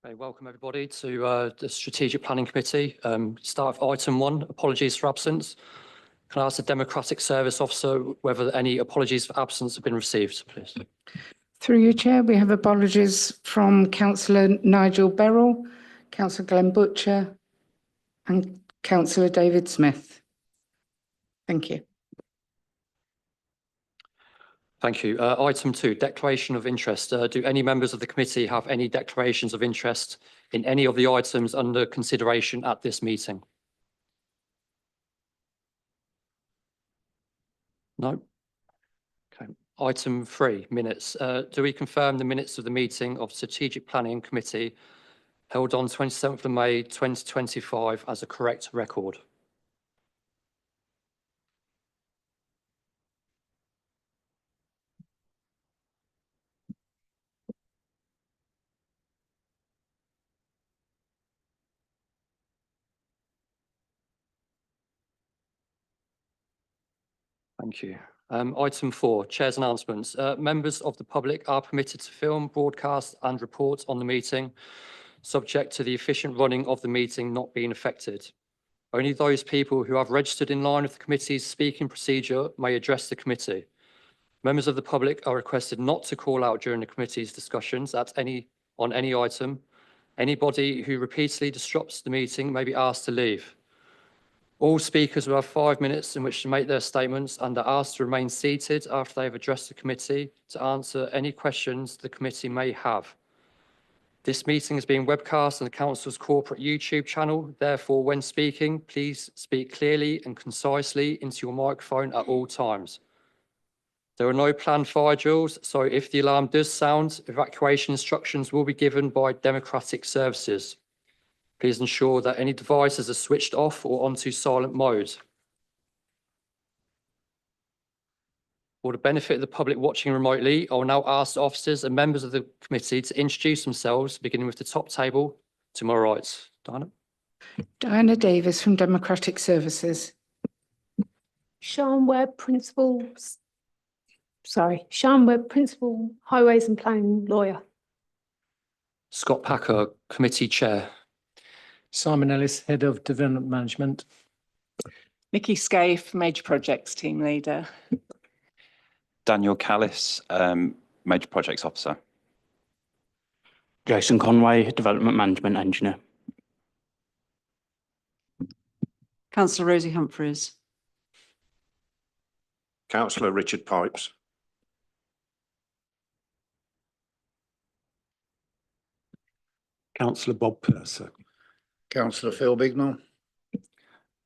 Okay, welcome everybody to the Strategic Planning Committee. Start with item 1, apologies for absence. Can I ask the Democratic Service Officer whether any apologies for absence have been received, please? Through you, Chair, we have apologies from Councillor Nigel Beryl, Councillor Glenn Butcher and Councillor David Smith. Thank you. Thank you. Item 2, declaration of interest. Do any members of the committee have any declarations of interest in any of the items under consideration at this meeting? No? Okay. Item 3, minutes. Do we confirm the minutes of the meeting of Strategic Planning Committee held on 27th of May 2025 as a correct record? Thank you. Item 4, Chair's announcements. Members of the public are permitted to film, broadcast and report on the meeting, subject to the efficient running of the meeting not being affected. Only those people who have registered in line with the committee's speaking procedure may address the committee. Members of the public are requested not to call out during the committee's discussions on any item. Anybody who repeatedly disrupts the meeting may be asked to leave. All speakers will have 5 minutes in which to make their statements and are asked to remain seated after they have addressed the committee to answer any questions the committee may have. This meeting is being webcast on the Council's corporate YouTube channel. Therefore, when speaking, please speak clearly and concisely into your microphone at all times. There are no planned fire drills, so if the alarm does sound, evacuation instructions will be given by Democratic Services. Please ensure that any devices are switched off or onto silent mode. For the benefit of the public watching remotely, I will now ask the officers and members of the committee to introduce themselves, beginning with the top table to my right. Diana? Diana Davis from Democratic Services. Sian Webb, Principal Highways and Planning Lawyer. Scott Packer, Committee Chair. Simon Ellis, Head of Development Management. Nikki Scaife, Major Projects Team Leader. Daniel Callis, Major Projects Officer. Jason Conway, Development Management Engineer. Councillor Rosie Humphreys. Councillor Richard Pipes. Councillor Bob Purser. Councillor Phil Bignell.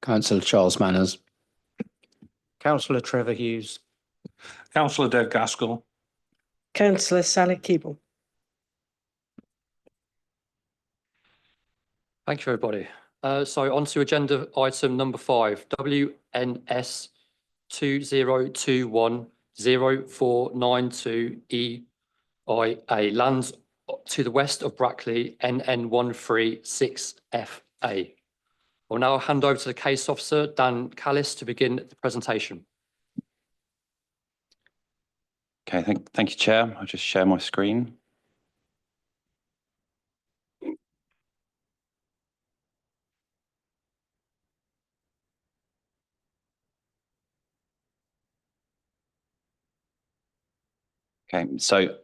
Councillor Charles Manners. Councillor Trevor Hughes. Councillor Dave Gaskell. Councillor Sally Keeble. Thank you, everybody. So on to agenda item number 5, WNS 2021-0492 EIA, lands to the west of Brackley, NN136FA. I'll now hand over to the case officer, Dan Callis, to begin the presentation. Okay, thank you, Chair. I'll just share my screen. Okay, so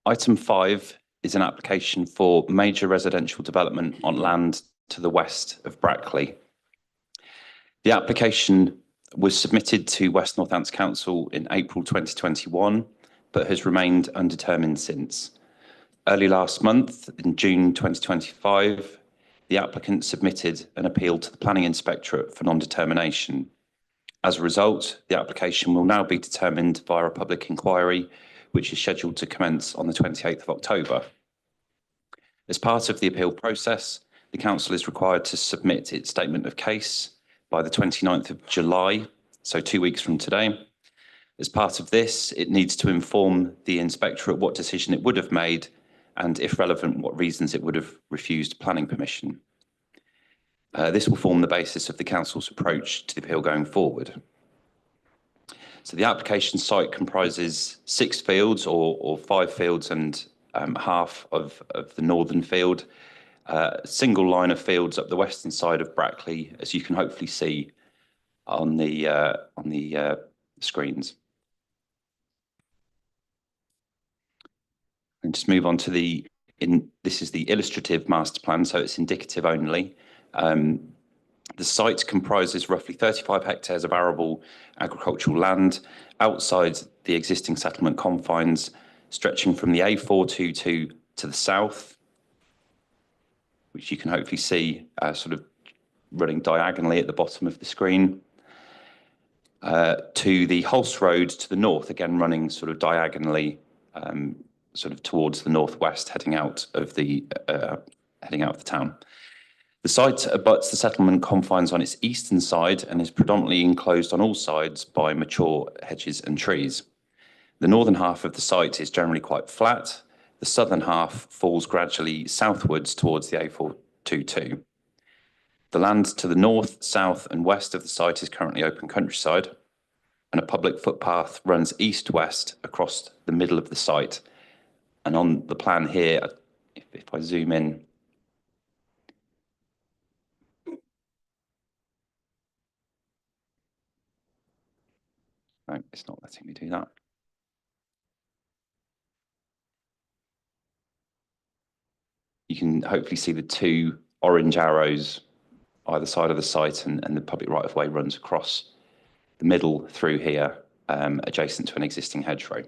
item 5 is an application for major residential development on land to the west of Brackley. The application was submitted to West Northants Council in April 2021, but has remained undetermined since. Early last month, in June 2025, the applicant submitted an appeal to the Planning Inspectorate for non-determination. As a result, the application will now be determined via a public inquiry, which is scheduled to commence on the 28th of October. As part of the appeal process, the Council is required to submit its statement of case by the 29th of July, so 2 weeks from today. As part of this, it needs to inform the Inspectorate what decision it would have made and, if relevant, what reasons it would have refused planning permission. This will form the basis of the Council's approach to the appeal going forward. So the application site comprises 6 fields or 5 fields and half of the northern field. A single line of fields up the western side of Brackley, as you can hopefully see on the screens. And just move on to this is the illustrative master plan, so it's indicative only. The site comprises roughly 35 hectares of arable agricultural land outside the existing settlement confines, stretching from the A422 to the south, which you can hopefully see sort of running diagonally at the bottom of the screen, to the Hulse Road to the north, again running sort of diagonally, sort of towards the northwest, heading out of the town. The site abuts the settlement confines on its eastern side and is predominantly enclosed on all sides by mature hedges and trees. The northern half of the site is generally quite flat. The southern half falls gradually southwards towards the A422. The land to the north, south and west of the site is currently open countryside, and a public footpath runs east-west across the middle of the site. And on the plan here, if I zoom in, no, it's not letting me do that. You can hopefully see the two orange arrows either side of the site, and the public right-of-way runs across the middle through here, adjacent to an existing hedgerow.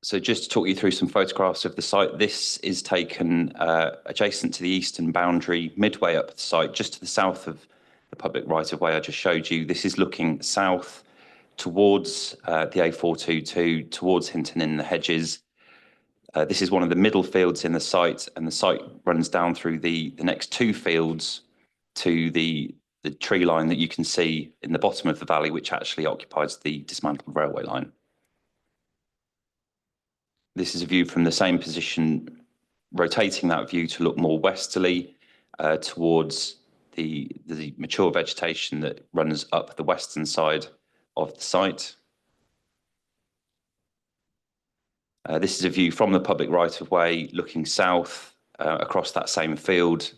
So just to talk you through some photographs of the site, this is taken adjacent to the eastern boundary, midway up the site, just to the south of the public right-of-way I just showed you. This is looking south towards the A422, towards Hinton in the Hedges. This is one of the middle fields in the site, and the site runs down through the next two fields to the tree line that you can see in the bottom of the valley, which actually occupies the dismantled railway line. This is a view from the same position, rotating that view to look more westerly towards the mature vegetation that runs up the western side of the site. This is a view from the public right-of-way looking south across that same field.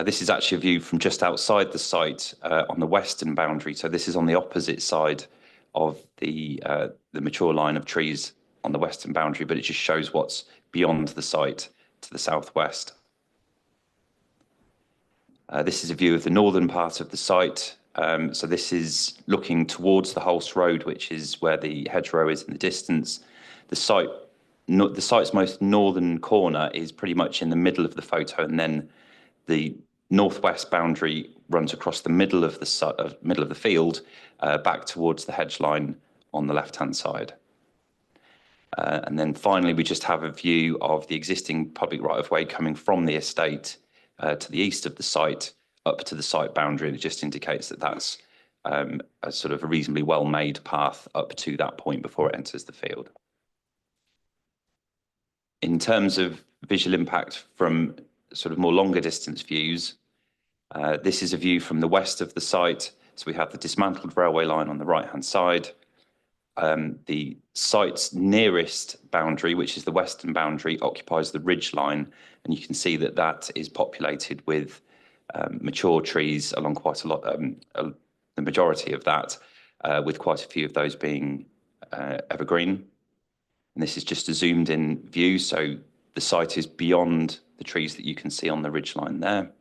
This is actually a view from just outside the site on the western boundary. So this is on the opposite side of the mature line of trees on the western boundary, but it just shows what's beyond the site to the southwest. This is a view of the northern part of the site. So this is looking towards the Hulse Road, which is where the hedgerow is in the distance. The site's most northern corner is pretty much in the middle of the photo, and then the northwest boundary runs across the middle of the field, back towards the hedge line on the left-hand side. And then finally, we just have a view of the existing public right-of-way coming from the estate to the east of the site up to the site boundary, and it just indicates that that's a sort of a reasonably well-made path up to that point before it enters the field. In terms of visual impact from sort of more longer distance views, this is a view from the west of the site. So we have the dismantled railway line on the right-hand side. The site's nearest boundary, which is the western boundary, occupies the ridge line, and you can see that that is populated with mature trees along quite a lot, the majority of that, with quite a few of those being evergreen. And this is just a zoomed in view, so the site is beyond the trees that you can see on the ridge line there.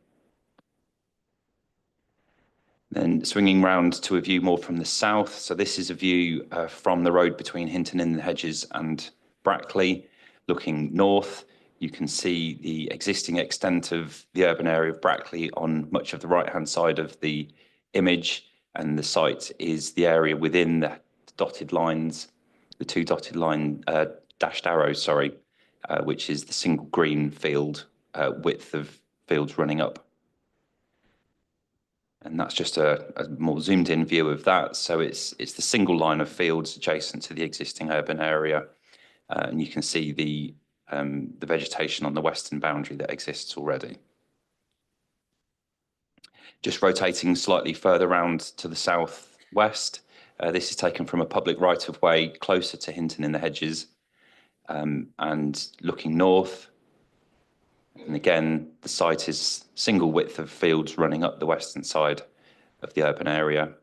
Then swinging round to a view more from the south. So this is a view from the road between Hinton in the Hedges and Brackley. Looking north, you can see the existing extent of the urban area of Brackley on much of the right-hand side of the image, and the site is the area within the dotted lines, the two dotted line dashed arrows, sorry, which is the single green field width of fields running up. And that's just a more zoomed in view of that. So it's the single line of fields adjacent to the existing urban area. And you can see the the vegetation on the western boundary that exists already. Just rotating slightly further round to the southwest, this is taken from a public right-of-way closer to Hinton in the Hedges, and looking north. And again, the site is single width of fields running up the western side of the urban area.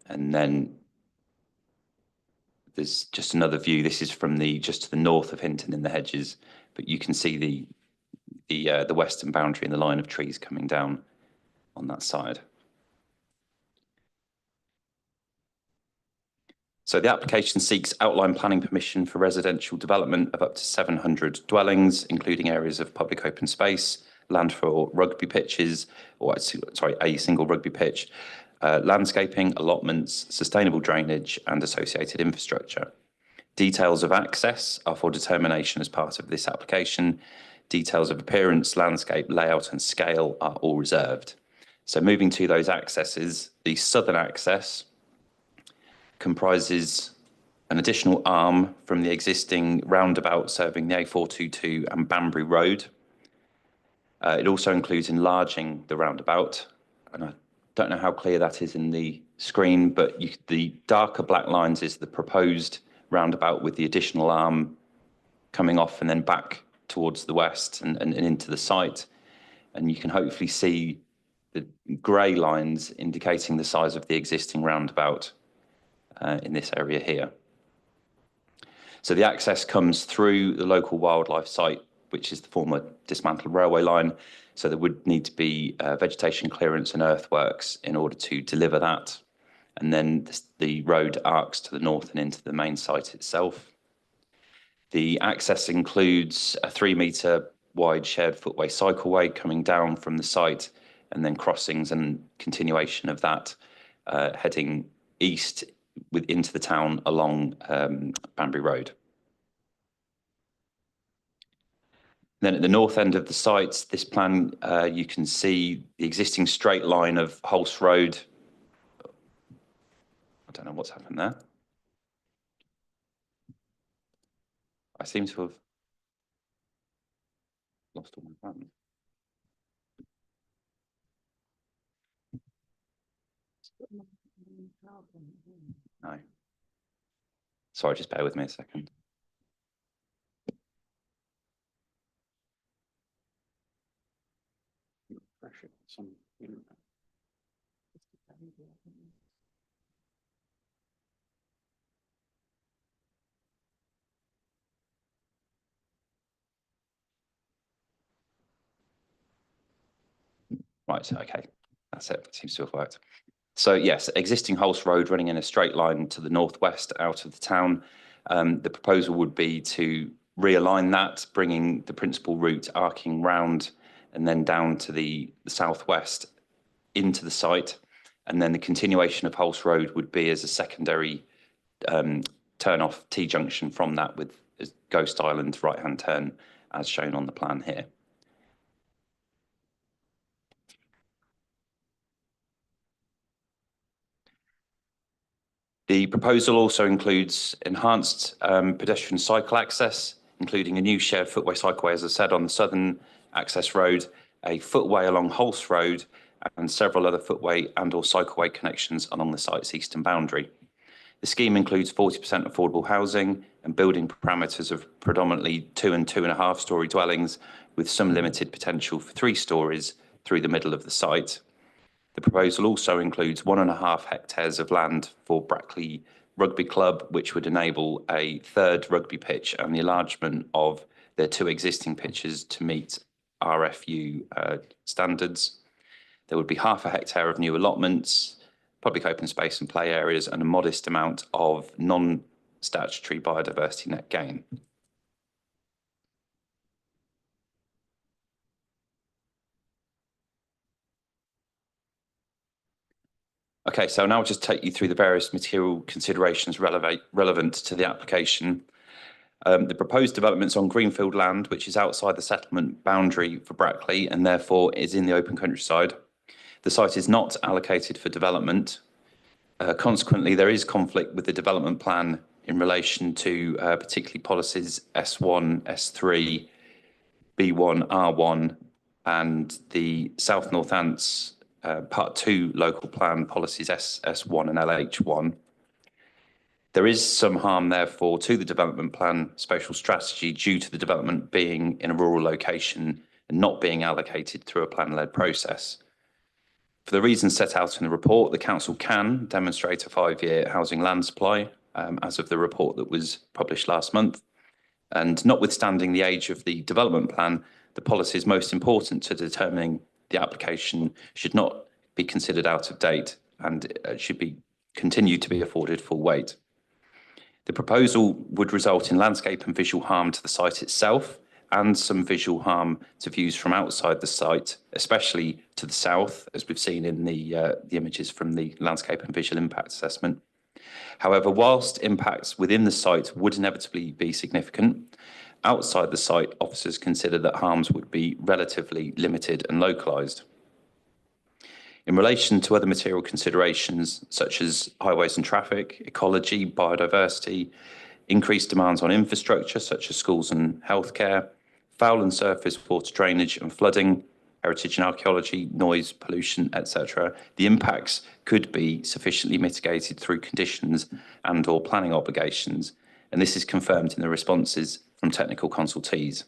And then there's just another view. This is from just to the north of Hinton in the Hedges, but you can see the western boundary and the line of trees coming down on that side. So the application seeks outline planning permission for residential development of up to 700 dwellings, including areas of public open space, land for rugby pitches, or sorry, a single rugby pitch, landscaping, allotments, sustainable drainage, and associated infrastructure. Details of access are for determination as part of this application. Details of appearance, landscape, layout, and scale are all reserved. So moving to those accesses, the southern access comprises an additional arm from the existing roundabout serving the A422 and Banbury Road. It also includes enlarging the roundabout, and I don't know how clear that is in the screen, but the darker black lines is the proposed roundabout with the additional arm coming off and then back towards the west and into the site. And you can hopefully see the grey lines indicating the size of the existing roundabout in this area here. So the access comes through the local wildlife site, which is the former dismantled railway line. So there would need to be vegetation clearance and earthworks in order to deliver that. And then the road arcs to the north and into the main site itself. The access includes a 3-metre wide shared footway cycleway coming down from the site, and then crossings and continuation of that heading east into the town along Banbury Road. Then at the north end of the site, this plan, you can see the existing straight line of Hulse Road. I don't know what's happened there. I seem to have lost all my buttons. No. Sorry, just bear with me a second. Right, okay, that's it. Seems to have worked. So yes, existing Hulse Road running in a straight line to the northwest out of the town. The proposal would be to realign that, bringing the principal route arcing round and then down to the southwest into the site. And then the continuation of Hulse Road would be as a secondary turn-off T-junction from that with Ghost Island right-hand turn as shown on the plan here. The proposal also includes enhanced pedestrian cycle access, including a new shared footway cycleway, as I said, on the southern access road, a footway along Hulse Road, and several other footway and/or cycleway connections along the site's eastern boundary. The scheme includes 40% affordable housing and building parameters of predominantly 2 and 2.5 storey dwellings, with some limited potential for 3 storeys through the middle of the site. The proposal also includes 1.5 hectares of land for Brackley Rugby Club, which would enable a 3rd rugby pitch and the enlargement of their 2 existing pitches to meet RFU standards. There would be 0.5 hectare of new allotments, public open space and play areas, and a modest amount of non-statutory biodiversity net gain. Okay, so now I'll just take you through the various material considerations relevant to the application. The proposed development's on greenfield land, which is outside the settlement boundary for Brackley and therefore is in the open countryside. The site is not allocated for development. Consequently, there is conflict with the development plan in relation to particularly policies S1, S3, B1, R1, and the South Northants Part 2 local plan policies SS1 and LH1. There is some harm, therefore, to the development plan spatial strategy due to the development being in a rural location and not being allocated through a plan-led process. For the reasons set out in the report, the council can demonstrate a 5-year housing land supply as of the report that was published last month. And notwithstanding the age of the development plan, the policies most important to determining the application should not be considered out of date and should be continued to be afforded full weight. The proposal would result in landscape and visual harm to the site itself and some visual harm to views from outside the site, especially to the south, as we've seen in the images from the landscape and visual impact assessment. However, whilst impacts within the site would inevitably be significant, outside the site, officers consider that harms would be relatively limited and localised. In relation to other material considerations, such as highways and traffic, ecology, biodiversity, increased demands on infrastructure, such as schools and healthcare, foul and surface water drainage and flooding, heritage and archaeology, noise, pollution, etc., the impacts could be sufficiently mitigated through conditions and/or planning obligations, and this is confirmed in the responses from technical consultees.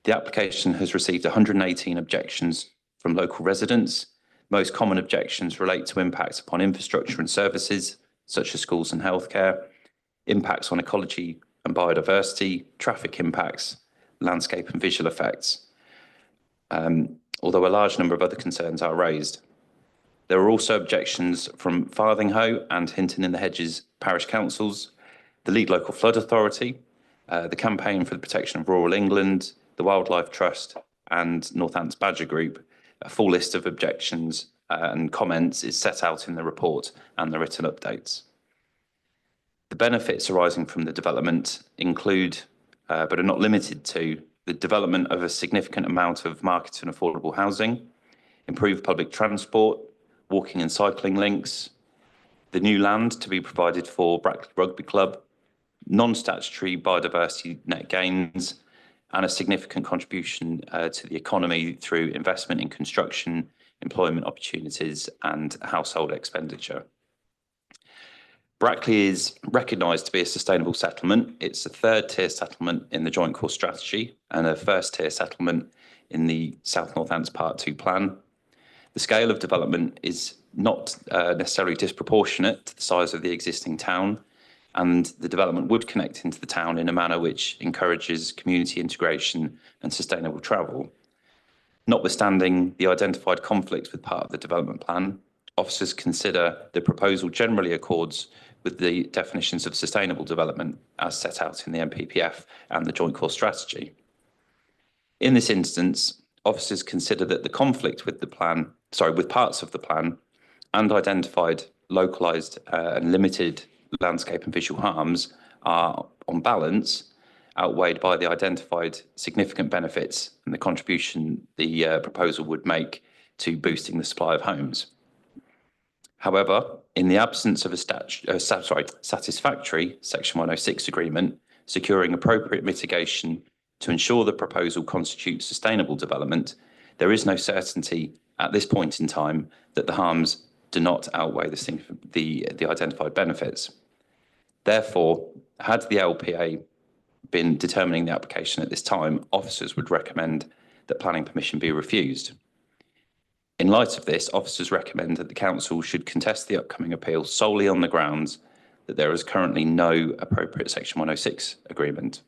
The application has received 118 objections from local residents. Most common objections relate to impacts upon infrastructure and services, such as schools and healthcare, impacts on ecology and biodiversity, traffic impacts, landscape and visual effects, although a large number of other concerns are raised. There are also objections from Farthinghoe and Hinton in the Hedges parish councils, the Lead Local Flood Authority, the Campaign for the Protection of Rural England, the Wildlife Trust and Northants Badger Group. A full list of objections and comments is set out in the report and the written updates. The benefits arising from the development include, but are not limited to, the development of a significant amount of market and affordable housing, improved public transport, walking and cycling links, the new land to be provided for Brackley Rugby Club, non-statutory biodiversity net gains, and a significant contribution to the economy through investment in construction, employment opportunities, and household expenditure. Brackley is recognised to be a sustainable settlement. It's a third-tier settlement in the Joint Core Strategy and a first-tier settlement in the South Northants Part 2 plan. The scale of development is not necessarily disproportionate to the size of the existing town, and the development would connect into the town in a manner which encourages community integration and sustainable travel. Notwithstanding the identified conflicts with part of the development plan, officers consider the proposal generally accords with the definitions of sustainable development as set out in the NPPF and the Joint Core Strategy. In this instance, officers consider that the conflict with the plan, with parts of the plan and identified localised and limited landscape and visual harms are, on balance, outweighed by the identified significant benefits and the contribution the proposal would make to boosting the supply of homes. However, in the absence of a satisfactory Section 106 agreement securing appropriate mitigation to ensure the proposal constitutes sustainable development, there is no certainty at this point in time that the harms do not outweigh the identified benefits. Therefore, had the LPA been determining the application at this time, officers would recommend that planning permission be refused. In light of this, officers recommend that the council should contest the upcoming appeal solely on the grounds that there is currently no appropriate Section 106 agreement.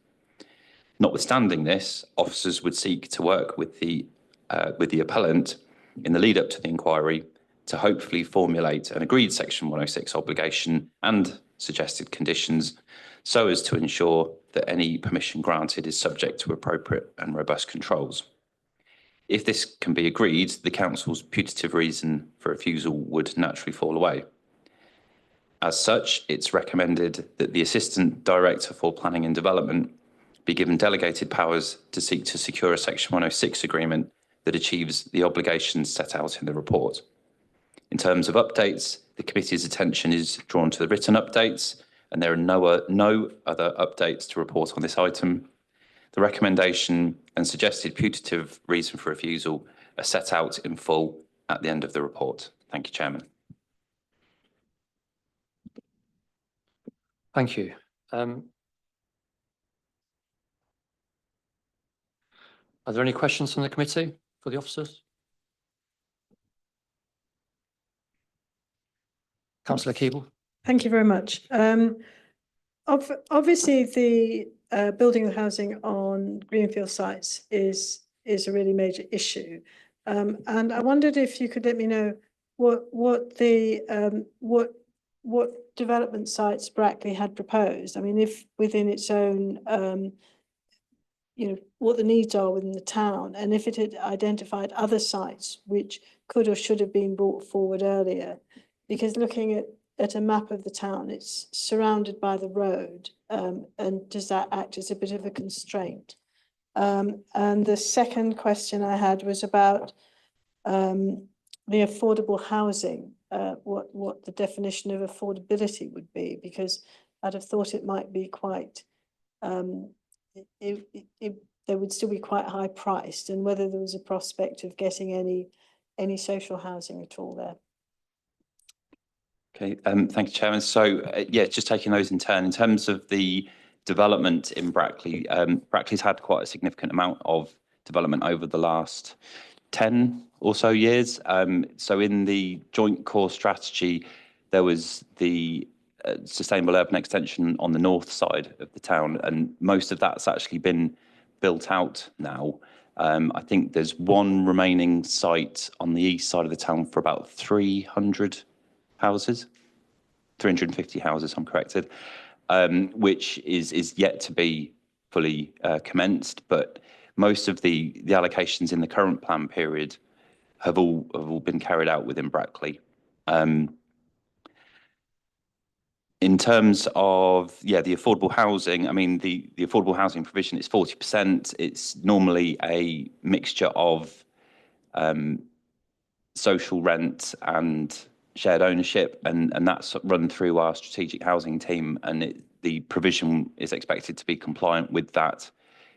Notwithstanding this, officers would seek to work with the appellant in the lead up to the inquiry to hopefully formulate an agreed Section 106 obligation and suggested conditions so as to ensure that any permission granted is subject to appropriate and robust controls. If this can be agreed, the council's putative reason for refusal would naturally fall away. As such, it's recommended that the Assistant Director for Planning and Development be given delegated powers to seek to secure a Section 106 agreement that achieves the obligations set out in the report. In terms of updates, the committee's attention is drawn to the written updates and there are no other updates to report on this item. The recommendation and suggested putative reason for refusal are set out in full at the end of the report. Thank you, Chairman. Thank you. Are there any questions from the committee for the officers? Councillor Keeble. Thank you very much. Obviously, the building of housing on greenfield sites is a really major issue, and I wondered if you could let me know what development sites Brackley had proposed. I mean, if within its own what the needs are within the town, and if it had identified other sites which could or should have been brought forward earlier, because looking at a map of the town, it's surrounded by the road, and does that act as a bit of a constraint? And the second question I had was about the affordable housing, what the definition of affordability would be, because I'd have thought it might be quite they would still be quite high priced, and whether there was a prospect of getting any social housing at all there. Okay, thank you, Chairman. So, yeah, just taking those in turn. In terms of the development in Brackley, Brackley's had quite a significant amount of development over the last 10 or so years. So in the joint core strategy, there was the sustainable urban extension on the north side of the town, and most of that's actually been built out now. I think there's one remaining site on the east side of the town for about 300 houses, 350 houses, I'm corrected, which is yet to be fully commenced. But most of the allocations in the current plan period have all been carried out within Brackley. In terms of, the affordable housing, I mean, the affordable housing provision is 40%. It's normally a mixture of social rent and shared ownership, and that's run through our strategic housing team, and the provision is expected to be compliant with that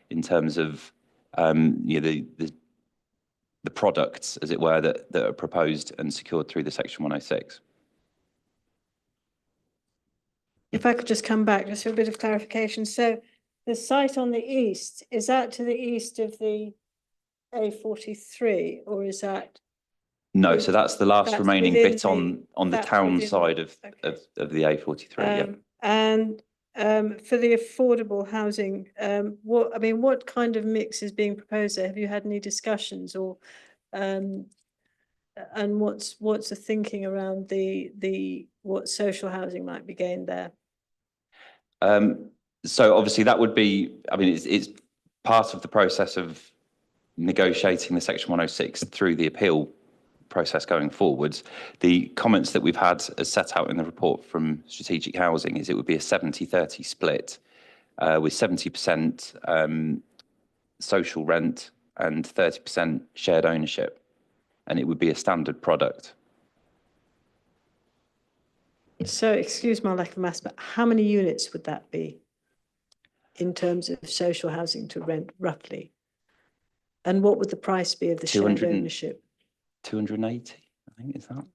in terms of the products, as it were, that are proposed and secured through the Section 106. If I could just come back just for a bit of clarification. So the site on the east, is that to the east of the A43, or is that? No, so that's the last remaining bit on the town side of the A43. And for the affordable housing, what kind of mix is being proposed there? Have you had any discussions, or and what's the thinking around what social housing might be gained there? So obviously that would be, I mean, it's part of the process of negotiating the Section 106 through the appeal process going forwards. The comments that we've had as set out in the report from Strategic Housing is it would be a 70-30 split, with 70% social rent and 30% shared ownership, and it would be a standard product. So, excuse my lack of maths, but how many units would that be in terms of social housing to rent, roughly? And what would the price be of the shared ownership? 280, I think, is that?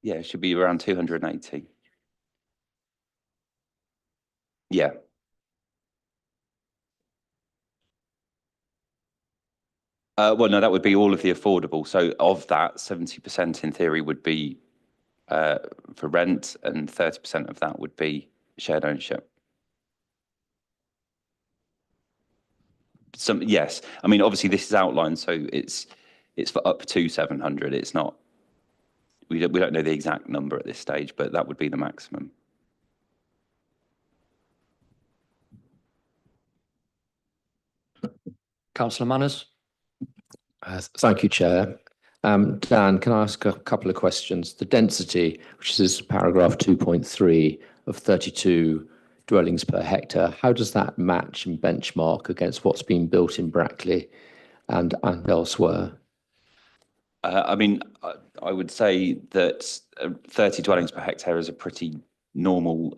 It should be around 280. Yeah. Well, no, that would be all of the affordable. So of that, 70% in theory would be for rent, and 30% of that would be shared ownership. Yes, I mean, obviously this is outlined, so it's for up to 700. It's not. We don't know the exact number at this stage, but that would be the maximum. Councillor Manners. Thank you, Chair. Dan, can I ask a couple of questions? The density, which is paragraph 2.3 of 32 dwellings per hectare, how does that match and benchmark against what's been built in Brackley and elsewhere? I mean, I would say that 30 dwellings per hectare is a pretty normal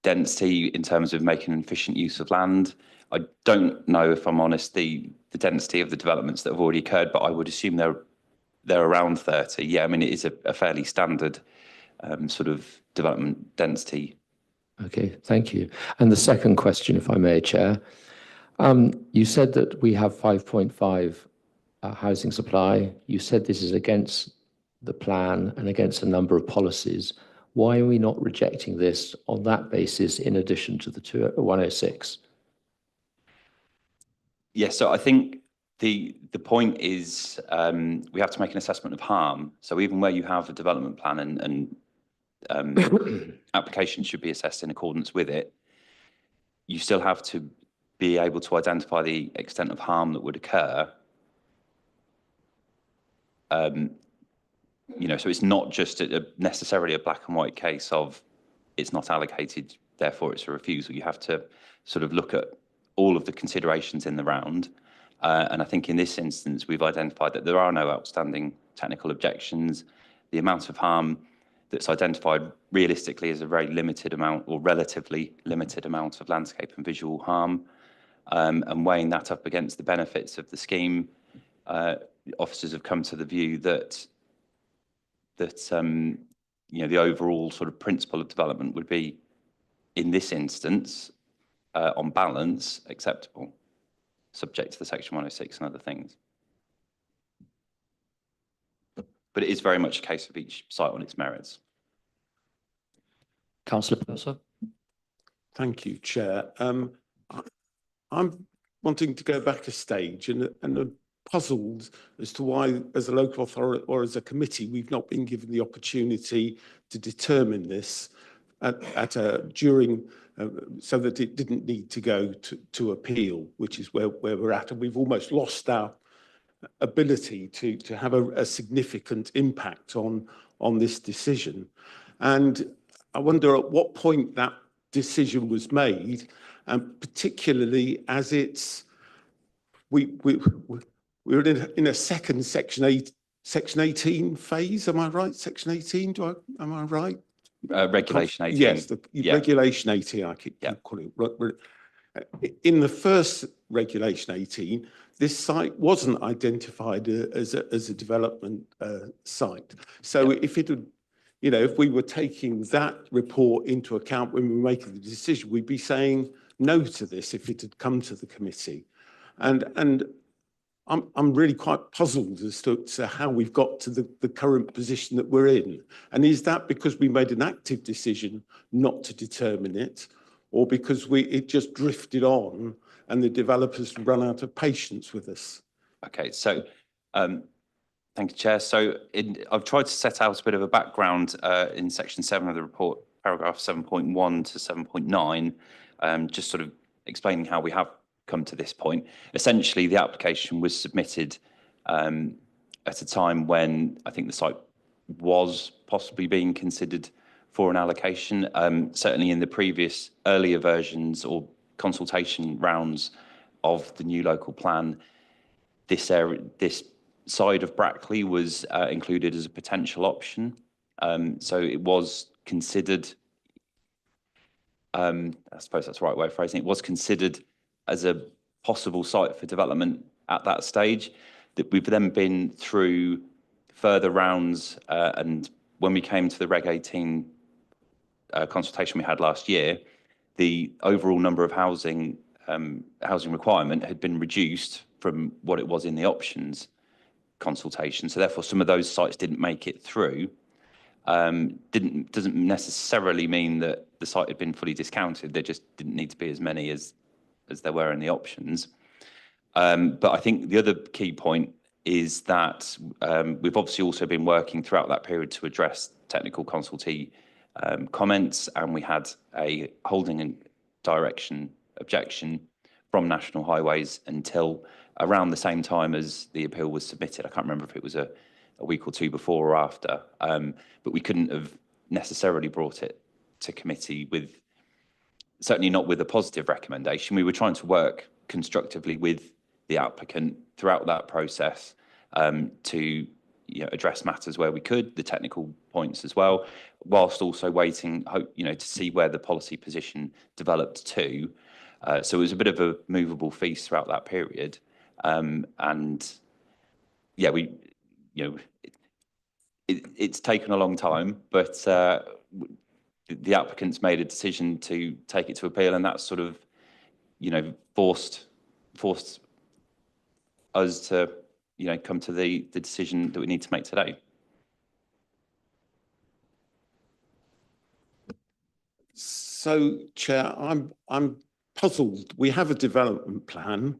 density in terms of making an efficient use of land. I don't know, if I'm honest, the density of the developments that have already occurred, but I would assume they're around 30. Yeah, I mean, it is a fairly standard sort of development density. Okay, thank you. And the second question, if I may, Chair. You said that we have 5.5 housing supply. You said this is against the plan and against a number of policies. Why are we not rejecting this on that basis in addition to the 106? Yes, so I think the point is we have to make an assessment of harm. So even where you have a development plan and applications should be assessed in accordance with it, you still have to be able to identify the extent of harm that would occur. You know, so it's not just necessarily a black and white case of it's not allocated, therefore it's a refusal. You have to sort of look at all of the considerations in the round. And I think in this instance, we've identified that there are no outstanding technical objections. The amount of harm that's identified realistically is a very limited amount, or relatively limited amount, of landscape and visual harm. And weighing that up against the benefits of the scheme, officers have come to the view that you know, the overall sort of principle of development would be, in this instance, on balance, acceptable, subject to the Section 106 and other things. But it is very much a case of each site on its merits. Councillor Purser. Thank you, Chair. I'm wanting to go back a stage and puzzled as to why, as a local authority or as a committee, we've not been given the opportunity to determine this during, so that it didn't need to go to appeal, which is where we're at, and we've almost lost our ability to have a significant impact on this decision. And I wonder at what point that decision was made, and particularly as we're in a second Section 18 phase. Am I right? Section 18. Am I right? Regulation 18. Yes, Regulation 18. I keep calling it. In the first Regulation 18, this site wasn't identified as a development site. So if it had, you know, if we were taking that report into account when we were making the decision, we'd be saying no to this if it had come to the committee. And I'm really quite puzzled as to how we've got to the current position that we're in. And is that because we made an active decision not to determine it, or because it just drifted on and the developers run out of patience with us? Okay, so thank you, Chair. So I've tried to set out a bit of a background in Section 7 of the report, paragraph 7.1 to 7.9, just sort of explaining how we have come to this point. Essentially, the application was submitted at a time when I think the site was possibly being considered for an allocation. Certainly in the previous earlier versions or consultation rounds of the new local plan, this side of Brackley was included as a potential option. So it was considered, I suppose that's the right way of phrasing it, was considered as a possible site for development at that stage. That we've then been through further rounds, and when we came to the Reg 18 consultation we had last year, the overall number of housing requirement had been reduced from what it was in the options consultation. So therefore, some of those sites didn't make it through. Doesn't necessarily mean that the site had been fully discounted. There just didn't need to be as many as there were in the options. But I think the other key point is that we've obviously also been working throughout that period to address technical consultee comments, and we had a holding and direction objection from National Highways until around the same time as the appeal was submitted. I can't remember if it was a week or two before or after, but we couldn't have necessarily brought it to committee with, certainly not with a positive recommendation. We were trying to work constructively with the applicant throughout that process, to address matters where we could, the technical points as well, whilst also waiting, to see where the policy position developed to. So it was a bit of a movable feast throughout that period, and yeah, it's taken a long time, but the applicants made a decision to take it to appeal, and that's sort of forced us to come to the decision that we need to make today. So, Chair, I'm puzzled. We have a development plan.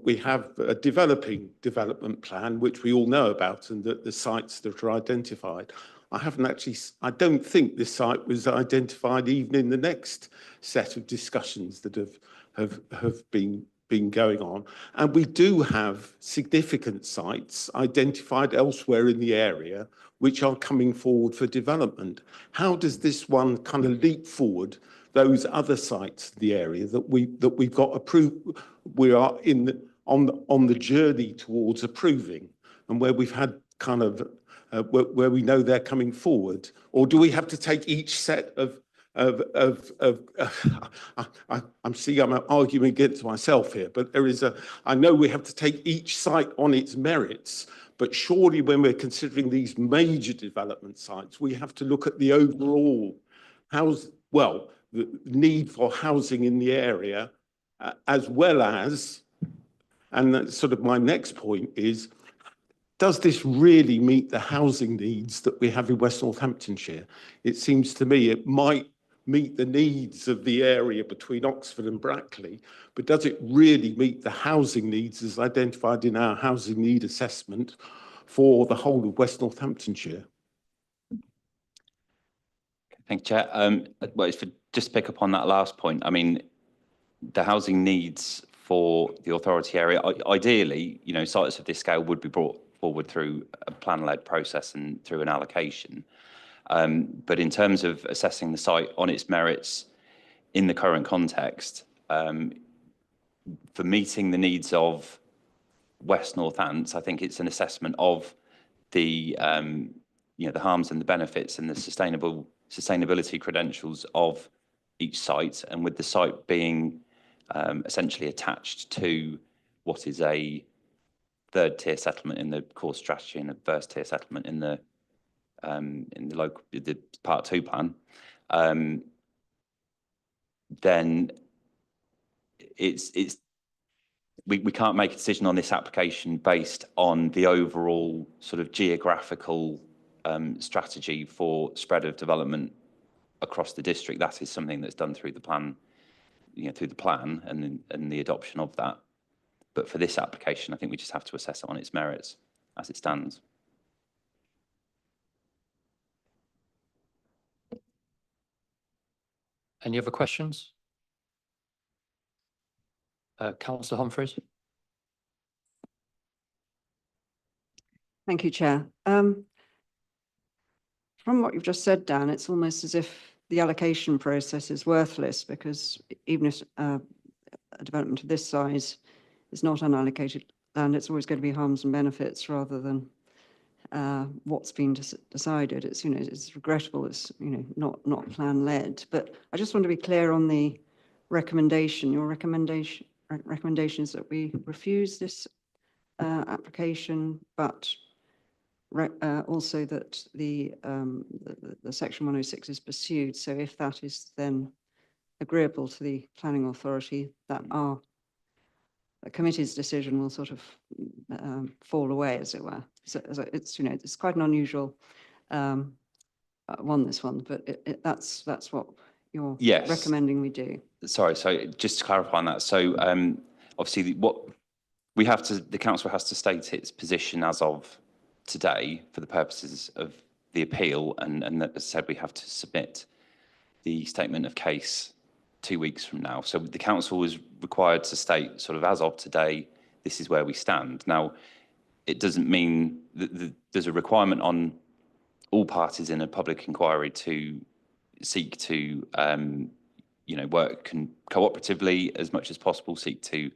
We have a developing development plan, which we all know about, and that the sites that are identified. I don't think this site was identified even in the next set of discussions that have been going on. And we do have significant sites identified elsewhere in the area which are coming forward for development. How does this one kind of leap forward those other sites in the area that we've got approved? We are on the journey towards approving, and where we've had kind of where we know they're coming forward, or do we have to take each set of I'm seeing I'm arguing against myself here, but I know we have to take each site on its merits, but surely when we're considering these major development sites, we have to look at the overall the need for housing in the area, as well as, and that's sort of my next point is, does this really meet the housing needs that we have in West Northamptonshire? It seems to me it might meet the needs of the area between Oxford and Brackley, but does it really meet the housing needs as identified in our housing need assessment for the whole of West Northamptonshire? Thank you, Chair. Well, just to pick up on that last point, I mean, the housing needs for the authority area, ideally, sites of this scale would be brought forward through a plan-led process and through an allocation. But in terms of assessing the site on its merits in the current context, for meeting the needs of West Northants, I think it's an assessment of the the harms and the benefits and the sustainability credentials of each site, and with the site being essentially attached to what is a third tier settlement in the core strategy and a first tier settlement in the Part 2 plan, then we can't make a decision on this application based on the overall sort of geographical strategy for spread of development across the district. That is something that's done through the plan, through the plan and the adoption of that. But for this application, I think we just have to assess it on its merits as it stands. Any other questions? Councillor Humphreys. Thank you, Chair. From what you've just said, Dan, it's almost as if the allocation process is worthless, because even if a development of this size is not unallocated land, it's always going to be harms and benefits rather than what's been decided. It's it's regrettable. It's not plan led. But I just want to be clear on the recommendation. Your recommendation is that we refuse this application, but also that the Section 106 is pursued. So if that is then agreeable to the planning authority, that our committee's decision will sort of fall away, as it were. So it's quite an unusual one, this one, but that's what you're recommending we do. Sorry, so just to clarify on that, so obviously the council has to state its position as of today for the purposes of the appeal, and as I said, we have to submit the statement of case 2 weeks from now. So the council is required to state sort of as of today, this is where we stand. Now, it doesn't mean that there's a requirement on all parties in a public inquiry to seek to, work cooperatively as much as possible, seek to,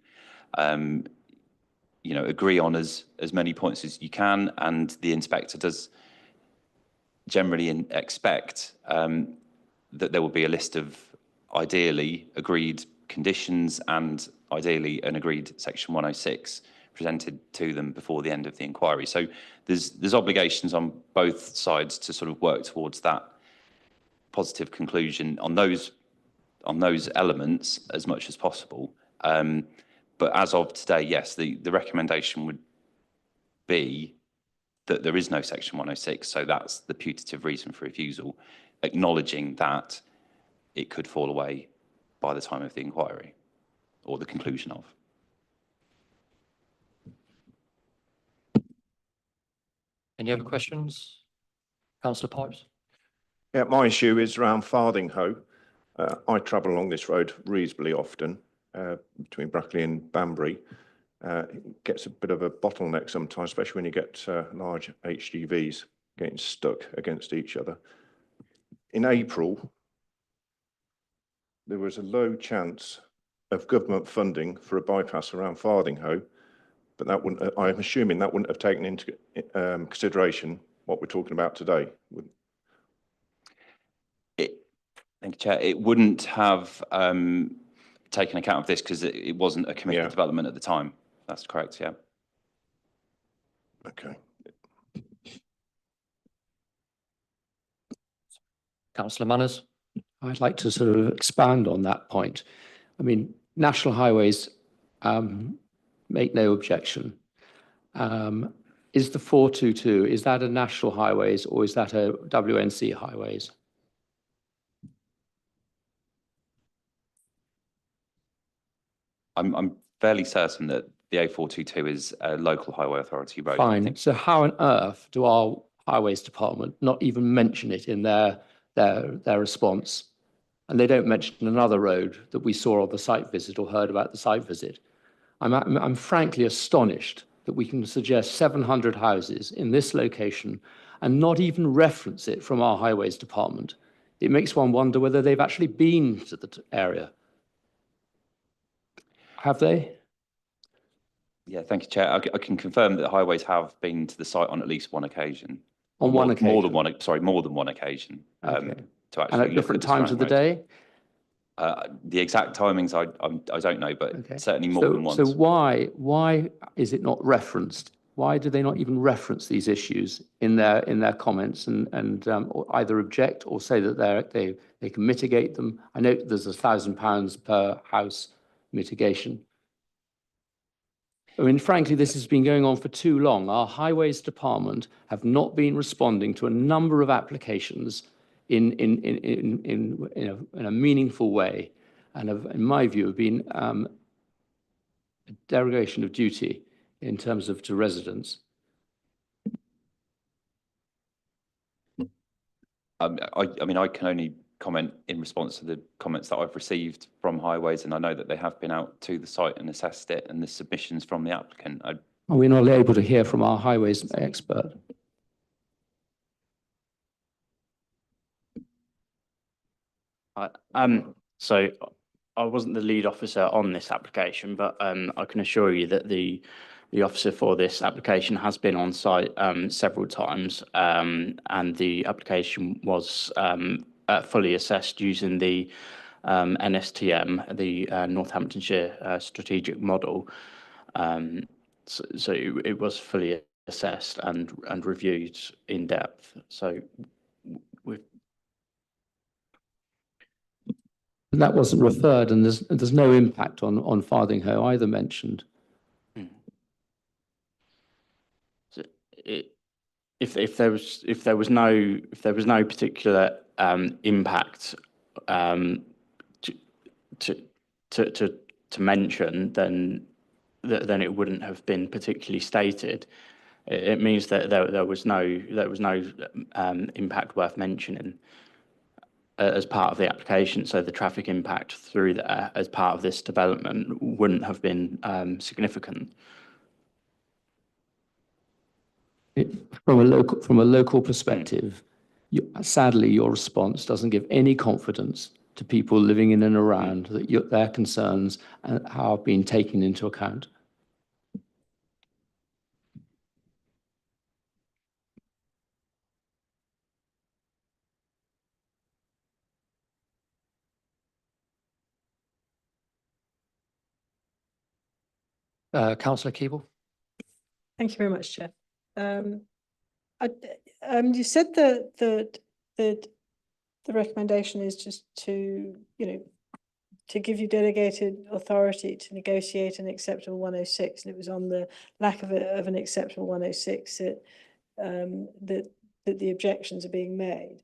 agree on as many points as you can, and the inspector does generally expect that there will be a list of ideally agreed conditions and ideally an agreed section 106 presented to them before the end of the inquiry. So there's obligations on both sides to sort of work towards that positive conclusion on those elements as much as possible. But as of today, yes, the recommendation would be that there is no section 106, so that's the putative reason for refusal, acknowledging that it could fall away by the time of the inquiry or the conclusion of. Any other questions? Councillor Pipes? Yeah, my issue is around Farthinghoe. I travel along this road reasonably often between Brackley and Banbury. It gets a bit of a bottleneck sometimes, especially when you get large HGVs getting stuck against each other. In April, there was a low chance of government funding for a bypass around Farthinghoe, but that wouldn't, I'm assuming that wouldn't have taken into consideration what we're talking about today. Thank you, Chair. It wouldn't have taken account of this because it wasn't a committed development at the time. That's correct, yeah. Okay. Councillor Manners? I'd like to sort of expand on that point. I mean, national highways make no objection. Is the 422, is that a national highways or is that a WNC highways? I'm fairly certain that the A422 is a local highway authority road. Fine. So how on earth do our highways department not even mention it in their response? And they don't mention another road that we saw on the site visit or heard about the site visit. I'm frankly astonished that we can suggest 700 houses in this location and not even reference it from our highways department. It makes one wonder whether they've actually been to the area. Have they? Yeah, thank you, Chair. I can confirm that the highways have been to the site on at least one occasion. On one occasion? More than one occasion. Okay. To actually And at different times of the day? The exact timings, I don't know, but certainly more than once. So why is it not referenced? Why do they not even reference these issues in their comments and or either object or say that they can mitigate them? I know there's £1,000 per house mitigation. I mean, frankly, this has been going on for too long. Our highways department have not been responding to a number of applications in a meaningful way, and have, in my view, have been a derogation of duty in terms of to residents. I mean, I can only comment in response to the comments that I've received from highways, and I know that they have been out to the site and assessed it, and the submissions from the applicant. Are we not able to hear from our highways expert? So I wasn't the lead officer on this application, but I can assure you that the officer for this application has been on site several times, and the application was fully assessed using the NSTM, the Northamptonshire Strategic Model. So it was fully assessed and reviewed in depth. So that wasn't referred, and there's no impact on Farthinghoe either mentioned. So if there was no particular impact to mention, then it wouldn't have been particularly stated. It means that there was no impact worth mentioning as part of the application. So the traffic impact through there as part of this development wouldn't have been significant. From a local perspective, sadly, your response doesn't give any confidence to people living in and around that their concerns and how have been taken into account. Councillor Keeble. Thank you very much, Chair. You said that the recommendation is just to, to give you delegated authority to negotiate an acceptable 106, and it was on the lack of an acceptable 106 that the objections are being made.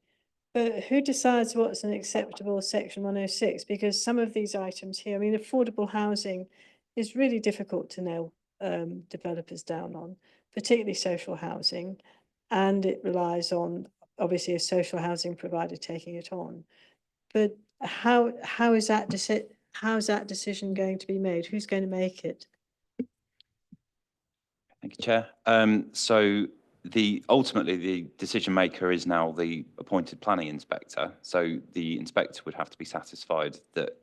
But who decides what's an acceptable section 106? Because some of these items here, I mean, affordable housing is really difficult to nail developers down on, particularly social housing, and it relies on obviously a social housing provider taking it on. But how is that decision going to be made? Who's going to make it? Thank you, Chair. So ultimately the decision maker is now the appointed planning inspector. So the inspector would have to be satisfied that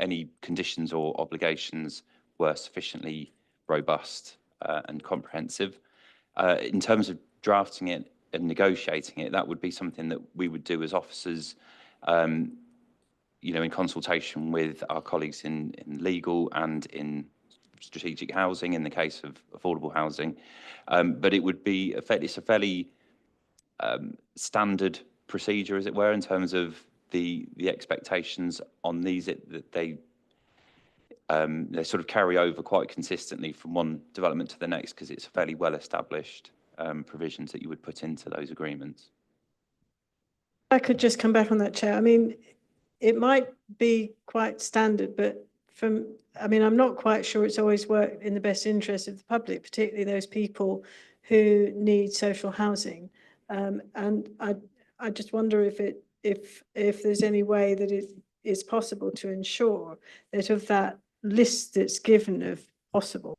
any conditions or obligations were sufficiently robust and comprehensive. In terms of drafting it and negotiating it, that would be something that we would do as officers, in consultation with our colleagues in legal and in strategic housing in the case of affordable housing. But it would be it's a fairly standard procedure, as it were, in terms of the expectations on these, that they sort of carry over quite consistently from one development to the next, because it's fairly well established provisions that you would put into those agreements. I could just come back on that, Chair. I mean, it might be quite standard, but I'm not quite sure it's always worked in the best interest of the public, particularly those people who need social housing. And I just wonder if there's any way that it is possible to ensure that of that list that's given of possibles.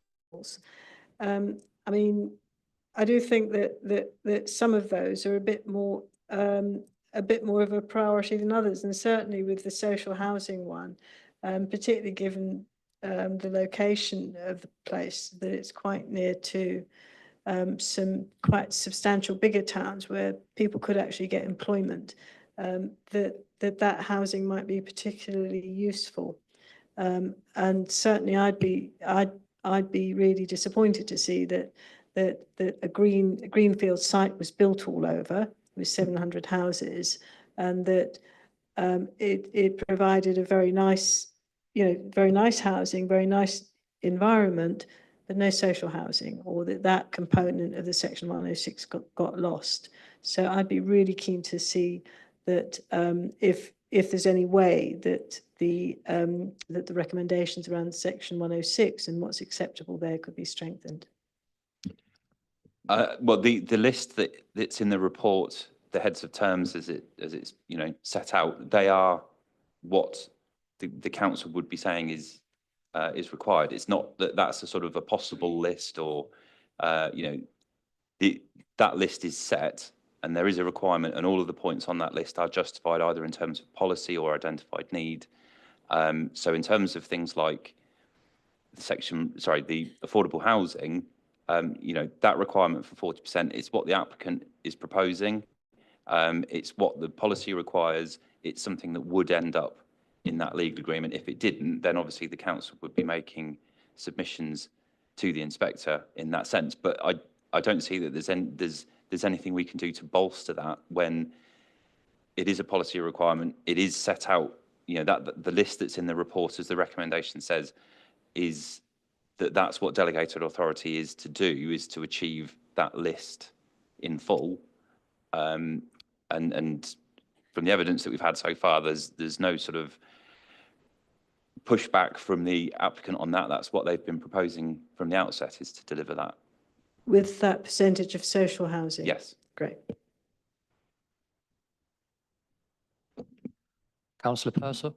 I do think that some of those are a bit more of a priority than others, and certainly with the social housing one, particularly given the location of the place, that it's quite near to some quite substantial bigger towns where people could actually get employment, that housing might be particularly useful. And certainly I'd be really disappointed to see that a greenfield site was built all over with 700 houses, and that it provided a very nice housing, very nice environment, but no social housing, or that component of the Section 106 got lost. So I'd be really keen to see that if there's any way that the recommendations around Section 106 and what's acceptable there could be strengthened. Well, the list that's in the report, the heads of terms as it's set out, they are what the council would be saying is required. It's not that that's a sort of a possible list, or that list is set and there is a requirement, and all of the points on that list are justified either in terms of policy or identified need. So in terms of things like the affordable housing, that requirement for 40% is what the applicant is proposing. It's what the policy requires. It's something that would end up in that legal agreement. If it didn't, then obviously the council would be making submissions to the inspector in that sense. But I don't see that there's anything we can do to bolster that when it is a policy requirement. It is set out, that the list that's in the report, as the recommendation says, is that's what delegated authority is to do, is to achieve that list in full. And from the evidence that we've had so far, there's no sort of pushback from the applicant on that. That's what they've been proposing from the outset, is to deliver that. With that percentage of social housing? Yes. Great. Councillor Purcell.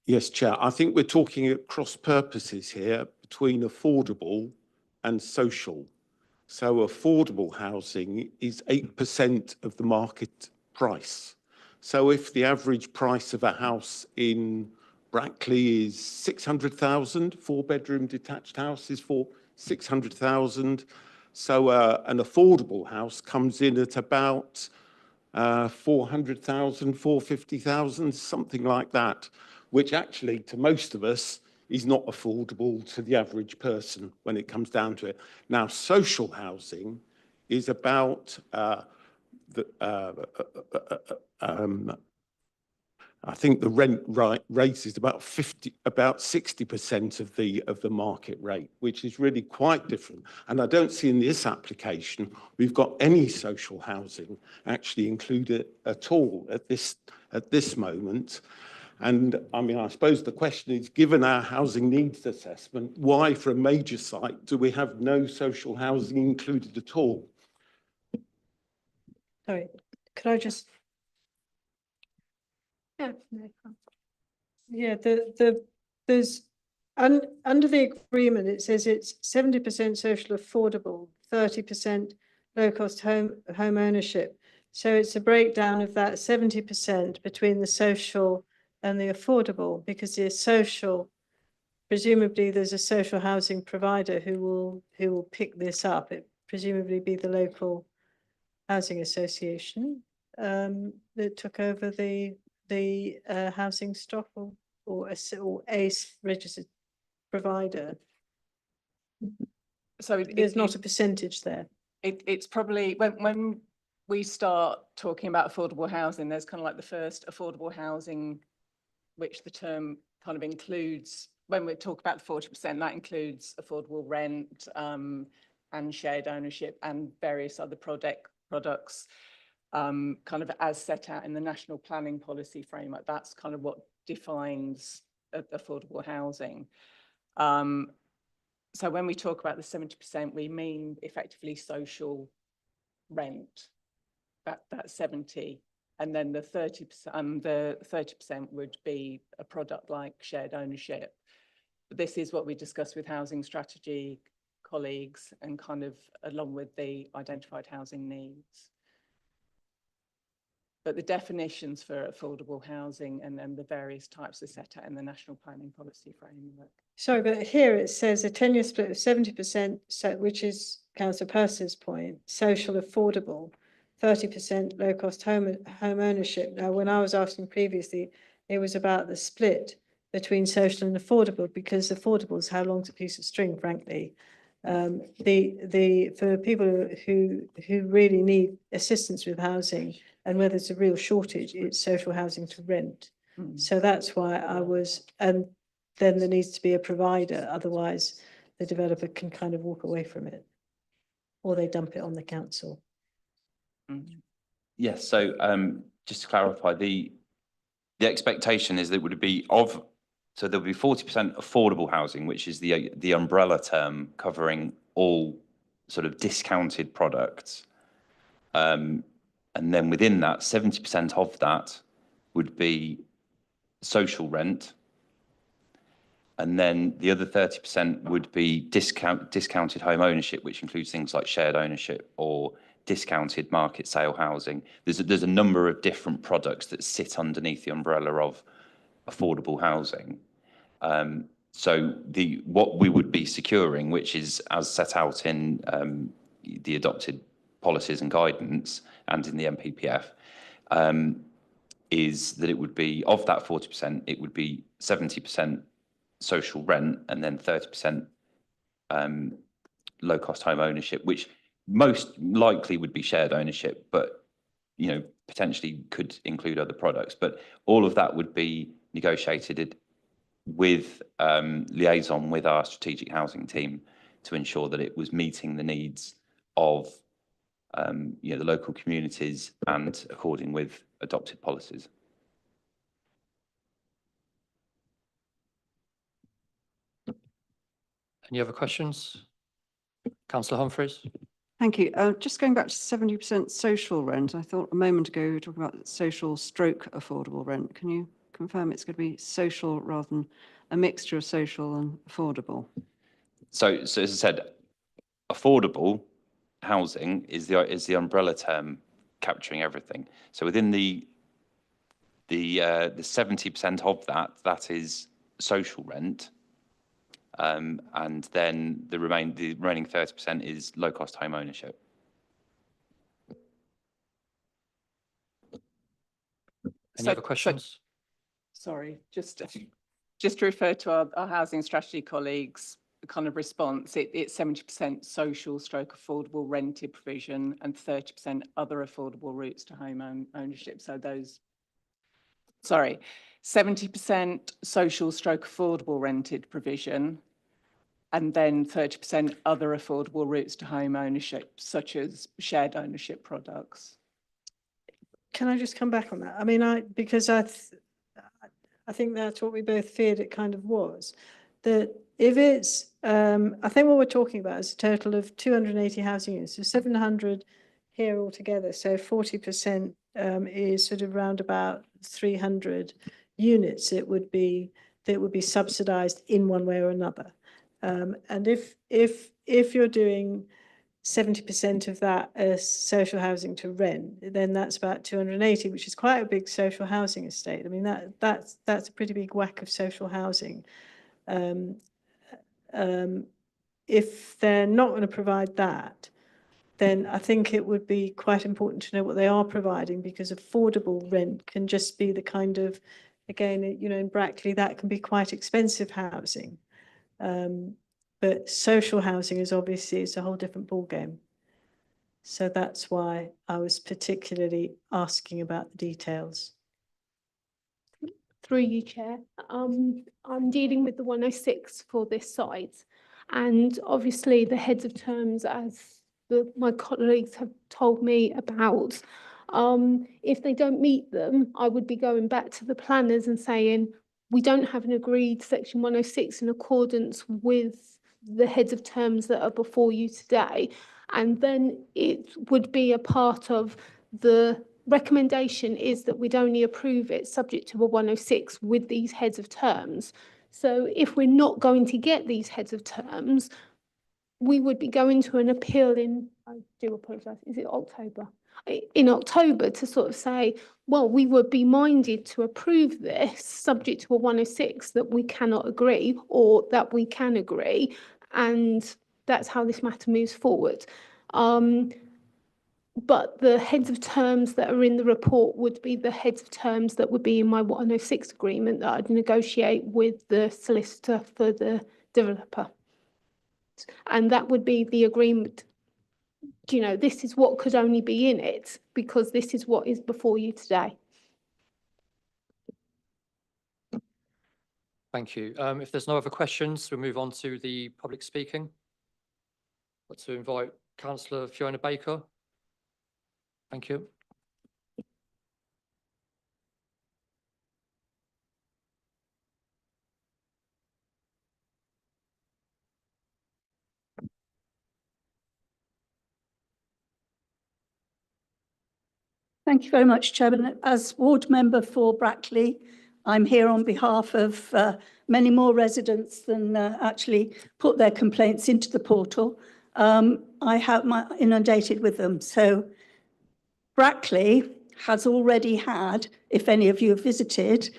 Yes, Chair. I think we're talking at cross purposes here between affordable and social. So affordable housing is 8% of the market price. So if the average price of a house in Brackley is 600,000, 4-bedroom detached house is for 600,000. So an affordable house comes in at about 400,000, 450,000, something like that, which actually to most of us is not affordable to the average person when it comes down to it. Now, social housing is about I think the rate is about 60% of the market rate, which is really quite different. And I don't see in this application we've got any social housing actually included at all at this moment. And I mean, I suppose the question is, given our housing needs assessment, why for a major site do we have no social housing included at all? Sorry, could I just? Yeah, no, fine. Yeah, there's, under the agreement, it says it's 70% social affordable, 30% low-cost home ownership. So it's a breakdown of that 70% between the social and the affordable, because the social, presumably there's a social housing provider who will pick this up. It presumably be the local housing association that took over the housing stock, or a registered provider. So There's not a percentage there. It's probably when we start talking about affordable housing, there's kind of like the first affordable housing, which the term kind of includes. When we talk about the 40%, that includes affordable rent and shared ownership and various other products. Kind of as set out in the National Planning Policy Framework. That's kind of what defines affordable housing. So when we talk about the 70%, we mean effectively social rent, that 70, and then the 30% would be a product like shared ownership. This is what we discussed with housing strategy colleagues, and kind of along with the identified housing needs. But the definitions for affordable housing and then the various types are set out in the National Planning Policy Framework. Sorry, but here it says a 10-year split of 70%, which is Councillor Percy's point, social affordable, 30% low-cost home ownership. Now, when I was asking previously, it was about the split between social and affordable, because affordable is how long's a piece of string, frankly. For people who really need assistance with housing, and where there's a real shortage, it's social housing to rent. So that's why I was, and then there needs to be a provider, otherwise the developer can kind of walk away from it, or they dump it on the council. Yes, so just to clarify, the expectation is that it would be so there'll be 40% affordable housing, which is the umbrella term covering all sort of discounted products. And then within that, 70% of that would be social rent. And then the other 30% would be discounted home ownership, which includes things like shared ownership or discounted market sale housing. There's a number of different products that sit underneath the umbrella of affordable housing. So what we would be securing, which is as set out in the adopted policies and guidance and in the NPPF, is that it would be, of that 40%, it would be 70% social rent and then 30% low cost home ownership, which most likely would be shared ownership, but potentially could include other products. But all of that would be negotiated with liaison with our strategic housing team to ensure that it was meeting the needs of the local communities and according with adopted policies. Any other questions? Councillor Humphreys. Thank you. Just going back to 70% social rent, I thought a moment ago we were talking about social stroke affordable rent. Can you confirm it's going to be social rather than a mixture of social and affordable? So as I said, affordable housing is the umbrella term capturing everything. So within the 70% of that is social rent, and then the remaining 30% is low cost home ownership. Any other questions? Sorry, just just to refer to our housing strategy colleagues' kind of response, it's 70% social stroke affordable rented provision and 30% other affordable routes to home ownership. So 70% social stroke affordable rented provision, and then 30% other affordable routes to home ownership, such as shared ownership products. Can I just come back on that? I mean, because I think that's what we both feared it kind of was. That if it's, I think what we're talking about is a total of 280 housing units, so 700 here altogether. So 40% is sort of round about 300 units. That would be subsidised in one way or another. And if you're doing 70% of that as social housing to rent, then that's about 280, which is quite a big social housing estate. I mean, that's a pretty big whack of social housing. If they're not going to provide that, then I think it would be quite important to know what they are providing, because affordable rent can just be the kind of, again, you know, in Brackley, that can be quite expensive housing. But social housing is obviously, it's a whole different ballgame. So that's why I was particularly asking about the details. Through you, Chair. I'm dealing with the 106 for this site, and obviously the heads of terms, as my colleagues have told me about, if they don't meet them, I would be going back to the planners and saying, we don't have an agreed section 106 in accordance with the heads of terms that are before you today. And then it would be a part of the recommendation is that we'd only approve it subject to a 106 with these heads of terms. So if we're not going to get these heads of terms, we would be going to an appeal in, I do apologise, is it October? In October, to sort of say, well, we would be minded to approve this subject to a 106 that we cannot agree or that we can agree, and that's how this matter moves forward. But the heads of terms that are in the report would be the heads of terms that would be in my 106 agreement that I'd negotiate with the solicitor for the developer. And that would be the agreement. You know, this is what could only be in it because this is what is before you today. Thank you. If there's no other questions, we'll move on to the public speaking. I'd like to invite Councillor Fiona Baker. Thank you. Thank you very much, Chairman. As ward member for Brackley, I'm here on behalf of many more residents than actually put their complaints into the portal. I have inundated with them. So Brackley has already had, if any of you have visited,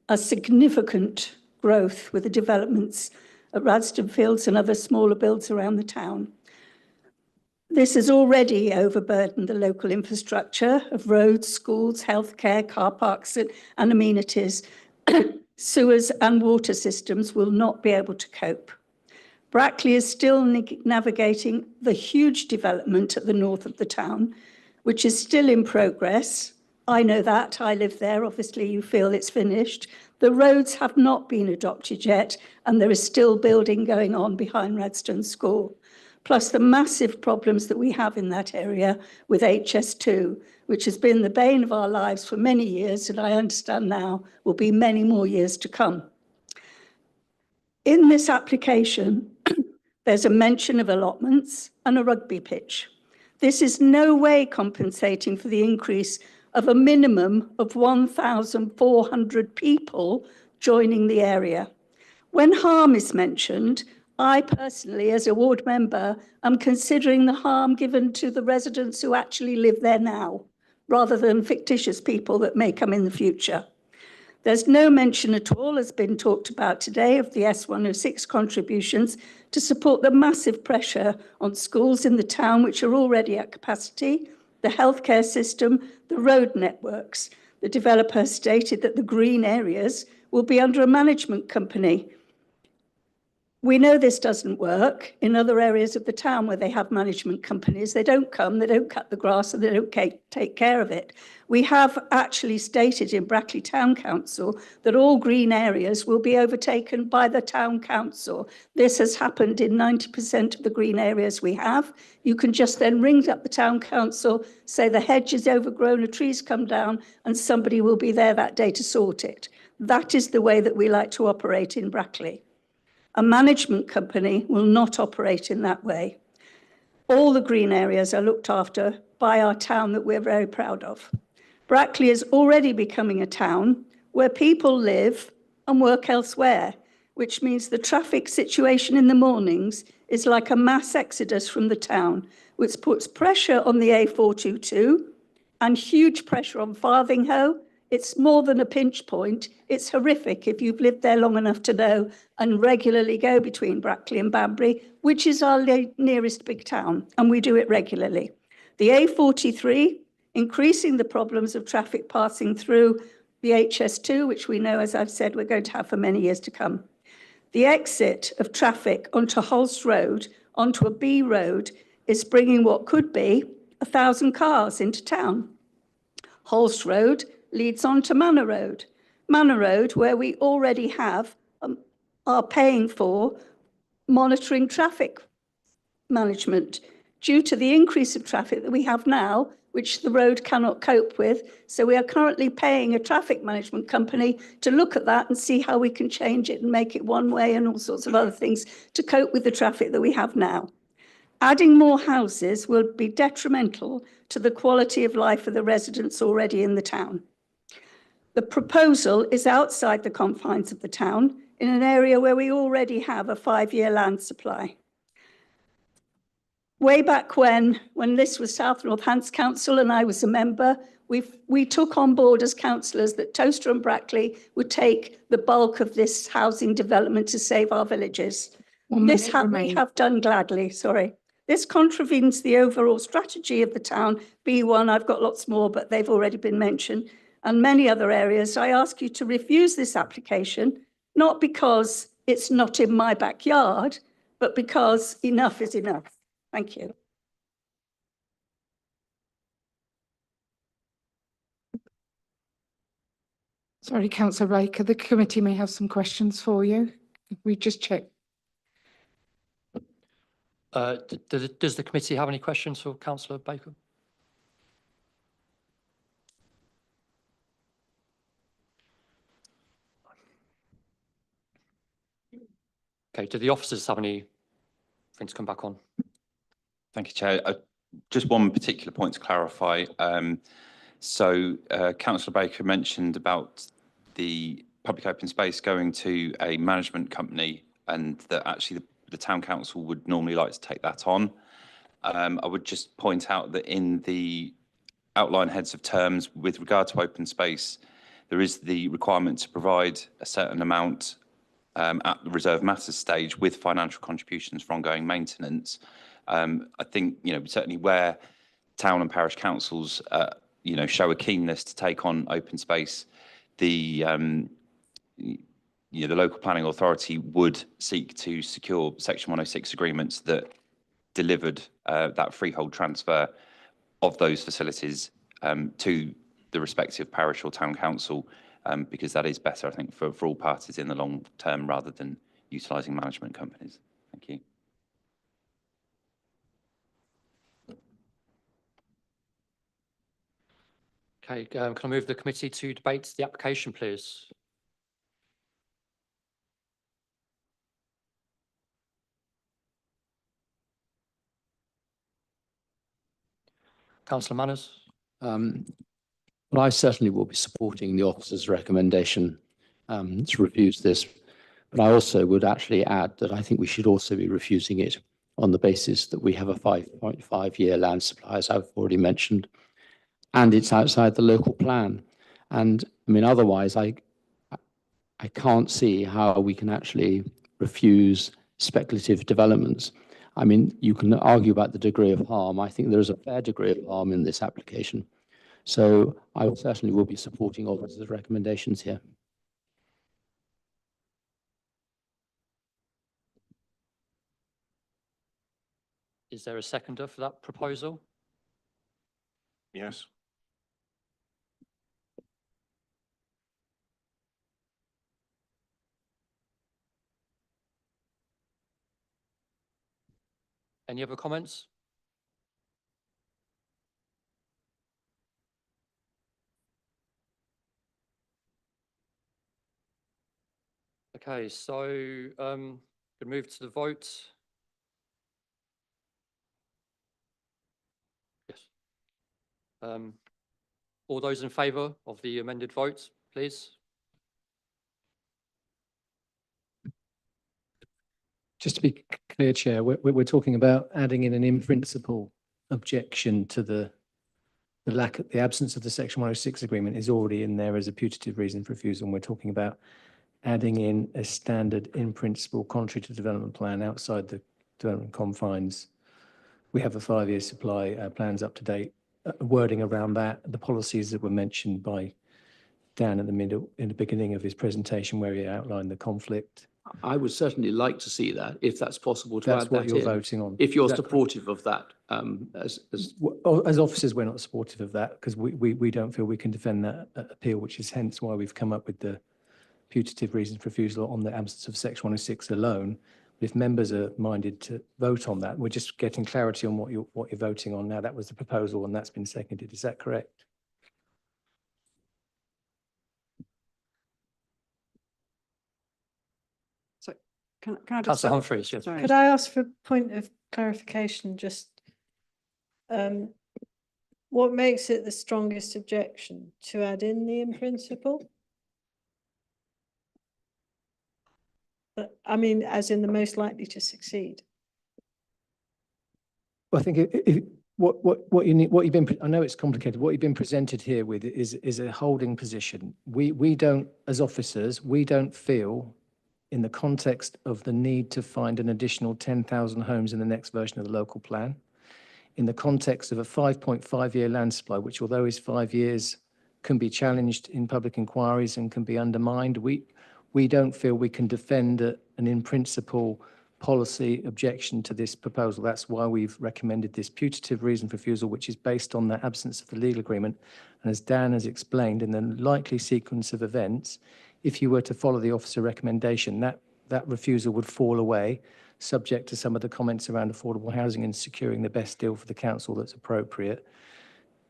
a significant growth with the developments at Radston Fields and other smaller builds around the town. This has already overburdened the local infrastructure of roads, schools, healthcare, car parks and amenities. Sewers and water systems will not be able to cope. Brackley is still navigating the huge development at the north of the town, which is still in progress. I know that, I live there, obviously you feel it's finished. The roads have not been adopted yet, and there is still building going on behind Radston School. Plus the massive problems that we have in that area with HS2, which has been the bane of our lives for many years, and I understand now will be many more years to come. In this application, there's a mention of allotments and a rugby pitch. This is no way compensating for the increase of a minimum of 1,400 people joining the area. When harm is mentioned, I personally, as a ward member, am considering the harm given to the residents who actually live there now, rather than fictitious people that may come in the future. There's no mention at all, as been talked about today, of the S106 contributions to support the massive pressure on schools in the town, which are already at capacity, the healthcare system, the road networks. The developer stated that the green areas will be under a management company. We know this doesn't work in other areas of the town where they have management companies. They don't come, they don't cut the grass, and they don't take care of it. We have actually stated in Brackley Town Council that all green areas will be overtaken by the town council. This has happened in 90% of the green areas we have. You can just then ring up the town council, say the hedge is overgrown, the trees come down, and somebody will be there that day to sort it. That is the way that we like to operate in Brackley. A management company will not operate in that way. All the green areas are looked after by our town that we're very proud of. Brackley is already becoming a town where people live and work elsewhere, which means the traffic situation in the mornings is like a mass exodus from the town, which puts pressure on the A422 and huge pressure on Farthinghoe. It's more than a pinch point. It's horrific if you've lived there long enough to know and regularly go between Brackley and Banbury, which is our nearest big town, and we do it regularly. The A43, increasing the problems of traffic passing through the HS2, which we know, as I've said, we're going to have for many years to come. The exit of traffic onto Holst Road, onto a B road, is bringing what could be 1,000 cars into town. Holst Road leads on to Manor Road. Manor Road, where we already have, are paying for monitoring traffic management due to the increase of traffic that we have now, which the road cannot cope with. So we are currently paying a traffic management company to look at that and see how we can change it and make it one way and all sorts of other things to cope with the traffic that we have now. Adding more houses will be detrimental to the quality of life of the residents already in the town. The proposal is outside the confines of the town in an area where we already have a 5-year land supply. Way back when this was South North Hants Council and I was a member, we took on board as councillors that Towcester and Brackley would take the bulk of this housing development to save our villages. This we have done gladly, sorry. This contravenes the overall strategy of the town. B1, I've got lots more, but they've already been mentioned, and many other areas. I ask you to refuse this application, not because it's not in my backyard, but because enough is enough. Thank you. Sorry, Councillor Baker, the committee may have some questions for you. We just check. Does the committee have any questions for Councillor Baker? Okay, do the officers have anything to come back on? Thank you, Chair. Just one particular point to clarify. Councillor Baker mentioned about the public open space going to a management company and that actually the town council would normally like to take that on. I would just point out that in the outline heads of terms with regard to open space, there is the requirement to provide a certain amount at the reserve matters stage with financial contributions for ongoing maintenance. I think, certainly where town and parish councils, show a keenness to take on open space, the local planning authority would seek to secure Section 106 agreements that delivered that freehold transfer of those facilities to the respective parish or town council, because that is better, I think, for all parties in the long term rather than utilising management companies. Thank you. Okay, can I move the committee to debate the application, please? Councillor Manners. Well, I certainly will be supporting the officer's recommendation to refuse this, but I also would actually add that I think we should also be refusing it on the basis that we have a 5.5-year land supply, as I've already mentioned, and it's outside the local plan. And I mean, otherwise, I can't see how we can actually refuse speculative developments. I mean, you can argue about the degree of harm. I think there is a fair degree of harm in this application. So I certainly will be supporting officers' recommendations here. Is there a seconder for that proposal? Yes. Any other comments? Okay, so we move to the vote. Yes. All those in favour of the amended vote, please. Just to be clear, Chair, we're talking about adding in an in principle objection to the absence of the Section 106 agreement is already in there as a putative reason for refusal. And we're talking about adding in a standard in principle contrary to the development plan outside the development confines. We have a 5-year supply plans up to date, wording around that, the policies that were mentioned by Dan in the beginning of his presentation where he outlined the conflict. I would certainly like to see that, if that's possible to add That's what that you're in. voting on. If you're Is that correct? supportive of that, As officers, we're not supportive of that because we don't feel we can defend that appeal, which is hence why we've come up with the putative reason for refusal on the absence of Section 106 alone. If members are minded to vote on that, we're just getting clarity on what you're voting on now. That was the proposal and that's been seconded. Is that correct? So can I just? Councillor Humphreys, yes. Sorry. Could I ask for a point of clarification, just what makes it the strongest objection to add in the in principle? I mean, as in the most likely to succeed. Well, I think what you need, what you've been, I know it's complicated. What you've been presented here with is a holding position. We don't, as officers, we don't feel in the context of the need to find an additional 10,000 homes in the next version of the local plan, in the context of a 5.5-year land supply, which although is 5 years, can be challenged in public inquiries and can be undermined. We don't feel we can defend an in principle policy objection to this proposal. That's why we've recommended this putative reason for refusal, which is based on the absence of the legal agreement. And as Dan has explained, in the likely sequence of events, if you were to follow the officer recommendation, that refusal would fall away, subject to some of the comments around affordable housing and securing the best deal for the council that's appropriate.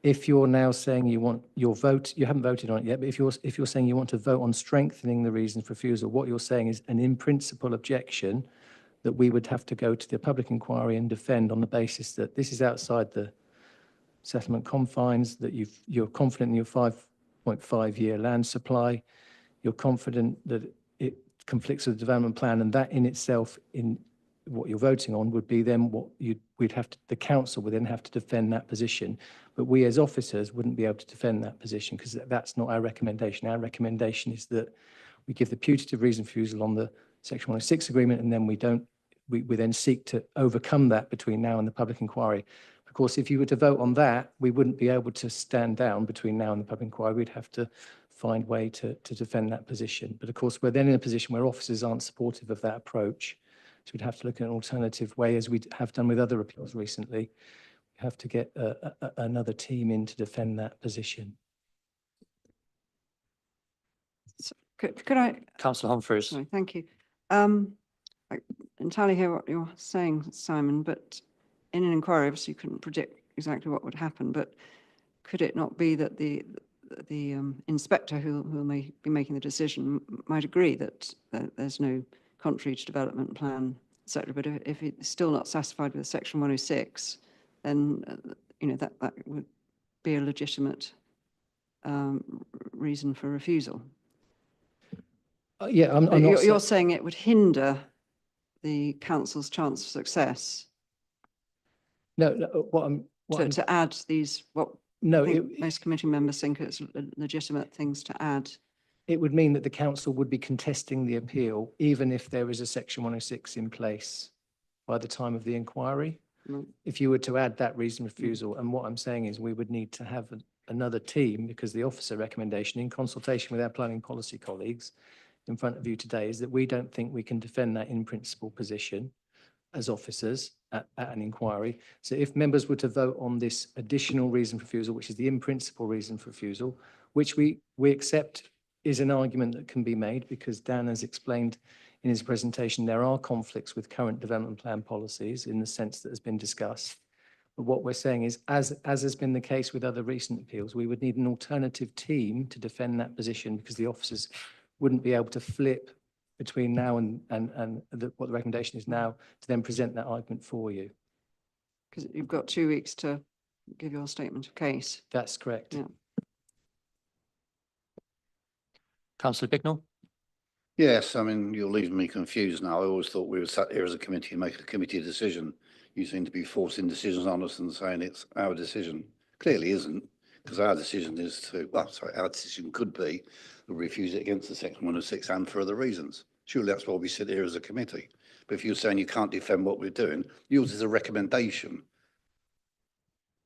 If you're now saying you want your vote, you haven't voted on it yet, but if you're saying you want to vote on strengthening the reason for refusal, what you're saying is an in principle objection that we would have to go to the public inquiry and defend on the basis that this is outside the settlement confines, that you're confident in your 5.5-year land supply, you're confident that it conflicts with the development plan, and that in itself, in what you're voting on, would be then what the council would then have to defend that position. But we as officers wouldn't be able to defend that position because that's not our recommendation. Our recommendation is that we give the putative reason for refusal on the Section 106 agreement, and then we then seek to overcome that between now and the public inquiry. Of course, if you were to vote on that, we wouldn't be able to stand down between now and the public inquiry. We'd have to find a way to defend that position. But of course, we're then in a position where officers aren't supportive of that approach. So we'd have to look at an alternative way, as we have done with other appeals recently. We have to get another team in to defend that position. So could I? Councillor Humphreys. Sorry, thank you. I entirely hear what you're saying, Simon, but in an inquiry, obviously you couldn't predict exactly what would happen, but could it not be that the inspector who may be making the decision might agree that there's no contrary to development plan, etc. But if it's still not satisfied with Section 106, then that would be a legitimate reason for refusal. Yeah, I'm not You're saying it would hinder the council's chance of success. No, to add these most committee members think it's legitimate things to add. It would mean that the council would be contesting the appeal, even if there is a Section 106 in place by the time of the inquiry. If you were to add that reason refusal, and what I'm saying is we would need to have another team, because the officer recommendation in consultation with our planning policy colleagues in front of you today is that we don't think we can defend that in principle position as officers. at an inquiry. So if members were to vote on this additional reason for refusal, which is the in-principle reason for refusal, which we accept is an argument that can be made because Dan has explained in his presentation, there are conflicts with current development plan policies in the sense that has been discussed. But what we're saying is, as has been the case with other recent appeals, we would need an alternative team to defend that position because the officers wouldn't be able to flip between now and what the recommendation is now to then present that argument for you. Because you've got 2 weeks to give your statement of case. That's correct. Yeah. Councillor Bignell? Yes, I mean, you're leaving me confused now. I always thought we were sat here as a committee and make a committee decision. You seem to be forcing decisions on us and saying it's our decision. Clearly isn't, because our decision is to, well, sorry, our decision could be to refuse it against the Section 106 and for other reasons. Surely that's why we sit here as a committee. But if you're saying you can't defend what we're doing, yours is a recommendation.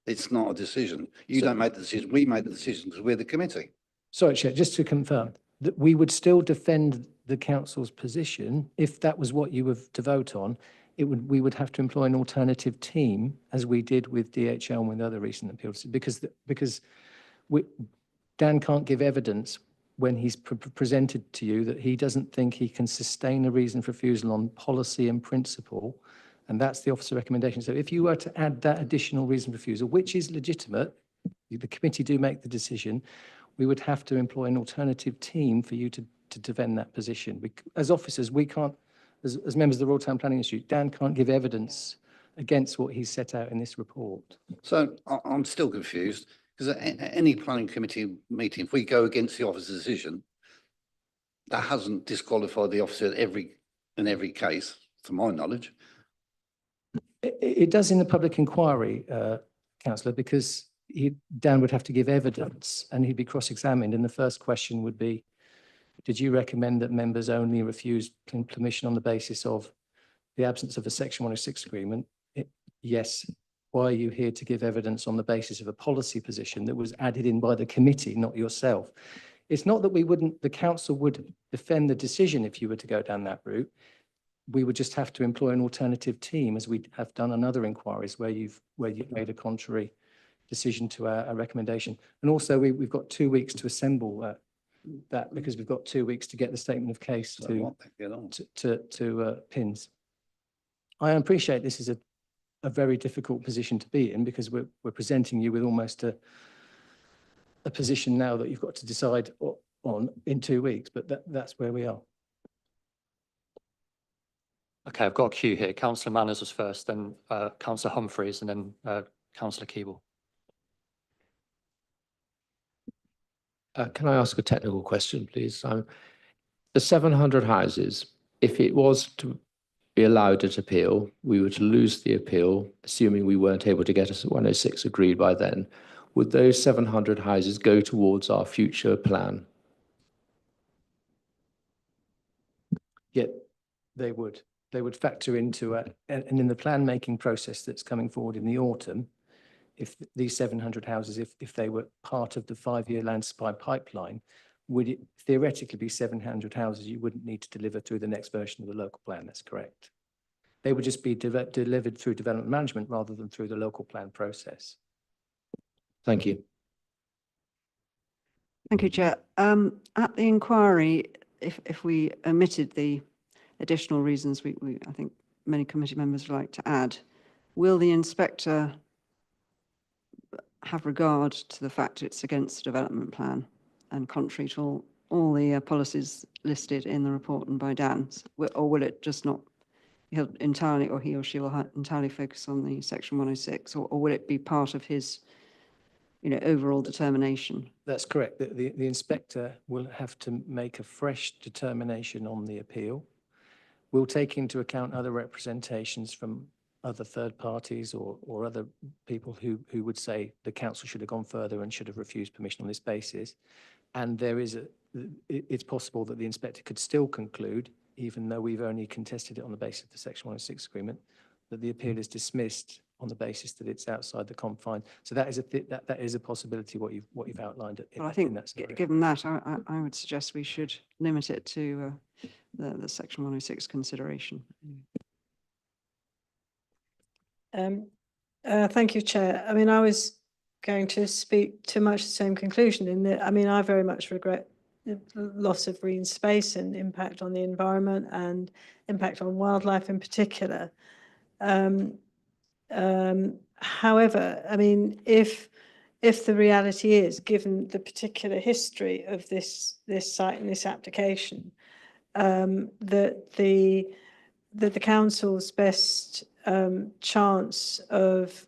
It's not a decision. You don't make the decision, we make the decision because we're the committee. Sorry, Chair, just to confirm, that we would still defend the council's position if that was what you were to vote on. We would have to employ an alternative team, as we did with DHL and with other recent appeals, because Dan can't give evidence when he's presented to you that he doesn't think he can sustain a reason for refusal on policy and principle, and that's the officer recommendation. So if you were to add that additional reason for refusal, which is legitimate, the committee do make the decision, we would have to employ an alternative team for you to defend that position. As officers, we can't, as members of the Royal Town Planning Institute, Dan can't give evidence against what he's set out in this report. So I'm still confused because at any planning committee meeting, if we go against the officer's decision, that hasn't disqualified the officer in every case, to my knowledge. It does in the public inquiry, Councillor, because Dan would have to give evidence and he'd be cross-examined. And the first question would be, did you recommend that members only refuse permission on the basis of the absence of a Section 106 agreement? Yes. Why are you here to give evidence on the basis of a policy position that was added in by the committee, not yourself? It's not that the council would defend the decision if you were to go down that route. We would just have to employ an alternative team, as we have done on other inquiries where you've made a contrary decision to our recommendation. And also we've got 2 weeks to assemble that because we've got 2 weeks to get the statement of case to PINS. I appreciate this is a very difficult position to be in because we're presenting you with almost a position now that you've got to decide on in 2 weeks, but that's where we are. Okay, I've got a queue here. Councillor Manners was first, then Councillor Humphreys, and then Councillor Keeble. Can I ask a technical question, please? The 700 houses, if it was to be allowed at appeal, we were to lose the appeal, assuming we weren't able to get a 106 agreed by then, would those 700 houses go towards our future plan? Yeah, they would. They would factor into it. And in the plan making process that's coming forward in the autumn, if these 700 houses, if they were part of the 5-year land supply pipeline, would it theoretically be 700 houses you wouldn't need to deliver through the next version of the local plan? That's correct. They would just be delivered through development management rather than through the local plan process. Thank you. Thank you, Chair. At the inquiry, if we omitted the additional reasons I think many committee members would like to add, will the inspector have regard to the fact it's against the development plan and contrary to all the policies listed in the report and by Dan, or will it just not, he'll entirely, or he or she will entirely focus on the Section 106, or will it be part of his, overall determination? That's correct. The inspector will have to make a fresh determination on the appeal. We'll take into account other representations from other third parties or other people who would say the council should have gone further and should have refused permission on this basis. And it's possible that the inspector could still conclude, even though we've only contested it on the basis of the Section 106 agreement, that the appeal is dismissed on the basis that it's outside the confine. So that is a possibility what you've outlined. But I think given that, I would suggest we should limit it to the Section 106 consideration. Thank you, Chair. I mean, I was going to speak to much the same conclusion in that, I mean, I very much regret the loss of green space and impact on the environment and impact on wildlife in particular. However, I mean, if the reality is, given the particular history of this site and this application, that the council's best chance of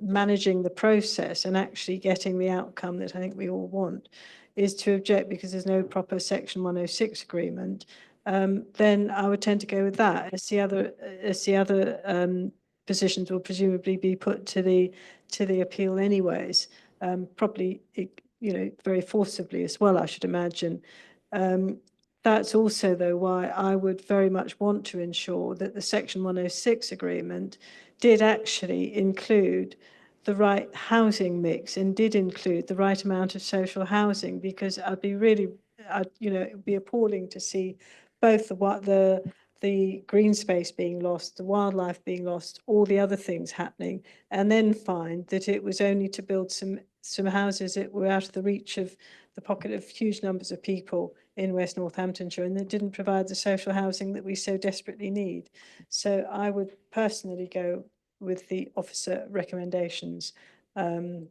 managing the process and actually getting the outcome that I think we all want is to object because there's no proper Section 106 agreement, then I would tend to go with that. As the other positions will presumably be put to the appeal anyways, probably very forcibly as well, I should imagine. That's also, though, why I would very much want to ensure that the Section 106 agreement did actually include the right housing mix and did include the right amount of social housing, because it would be appalling to see both the green space being lost, the wildlife being lost, all the other things happening, and then find that it was only to build some houses that were out of the reach of the pocket of huge numbers of people in West Northamptonshire, and that didn't provide the social housing that we so desperately need. So I would personally go with the officer recommendations and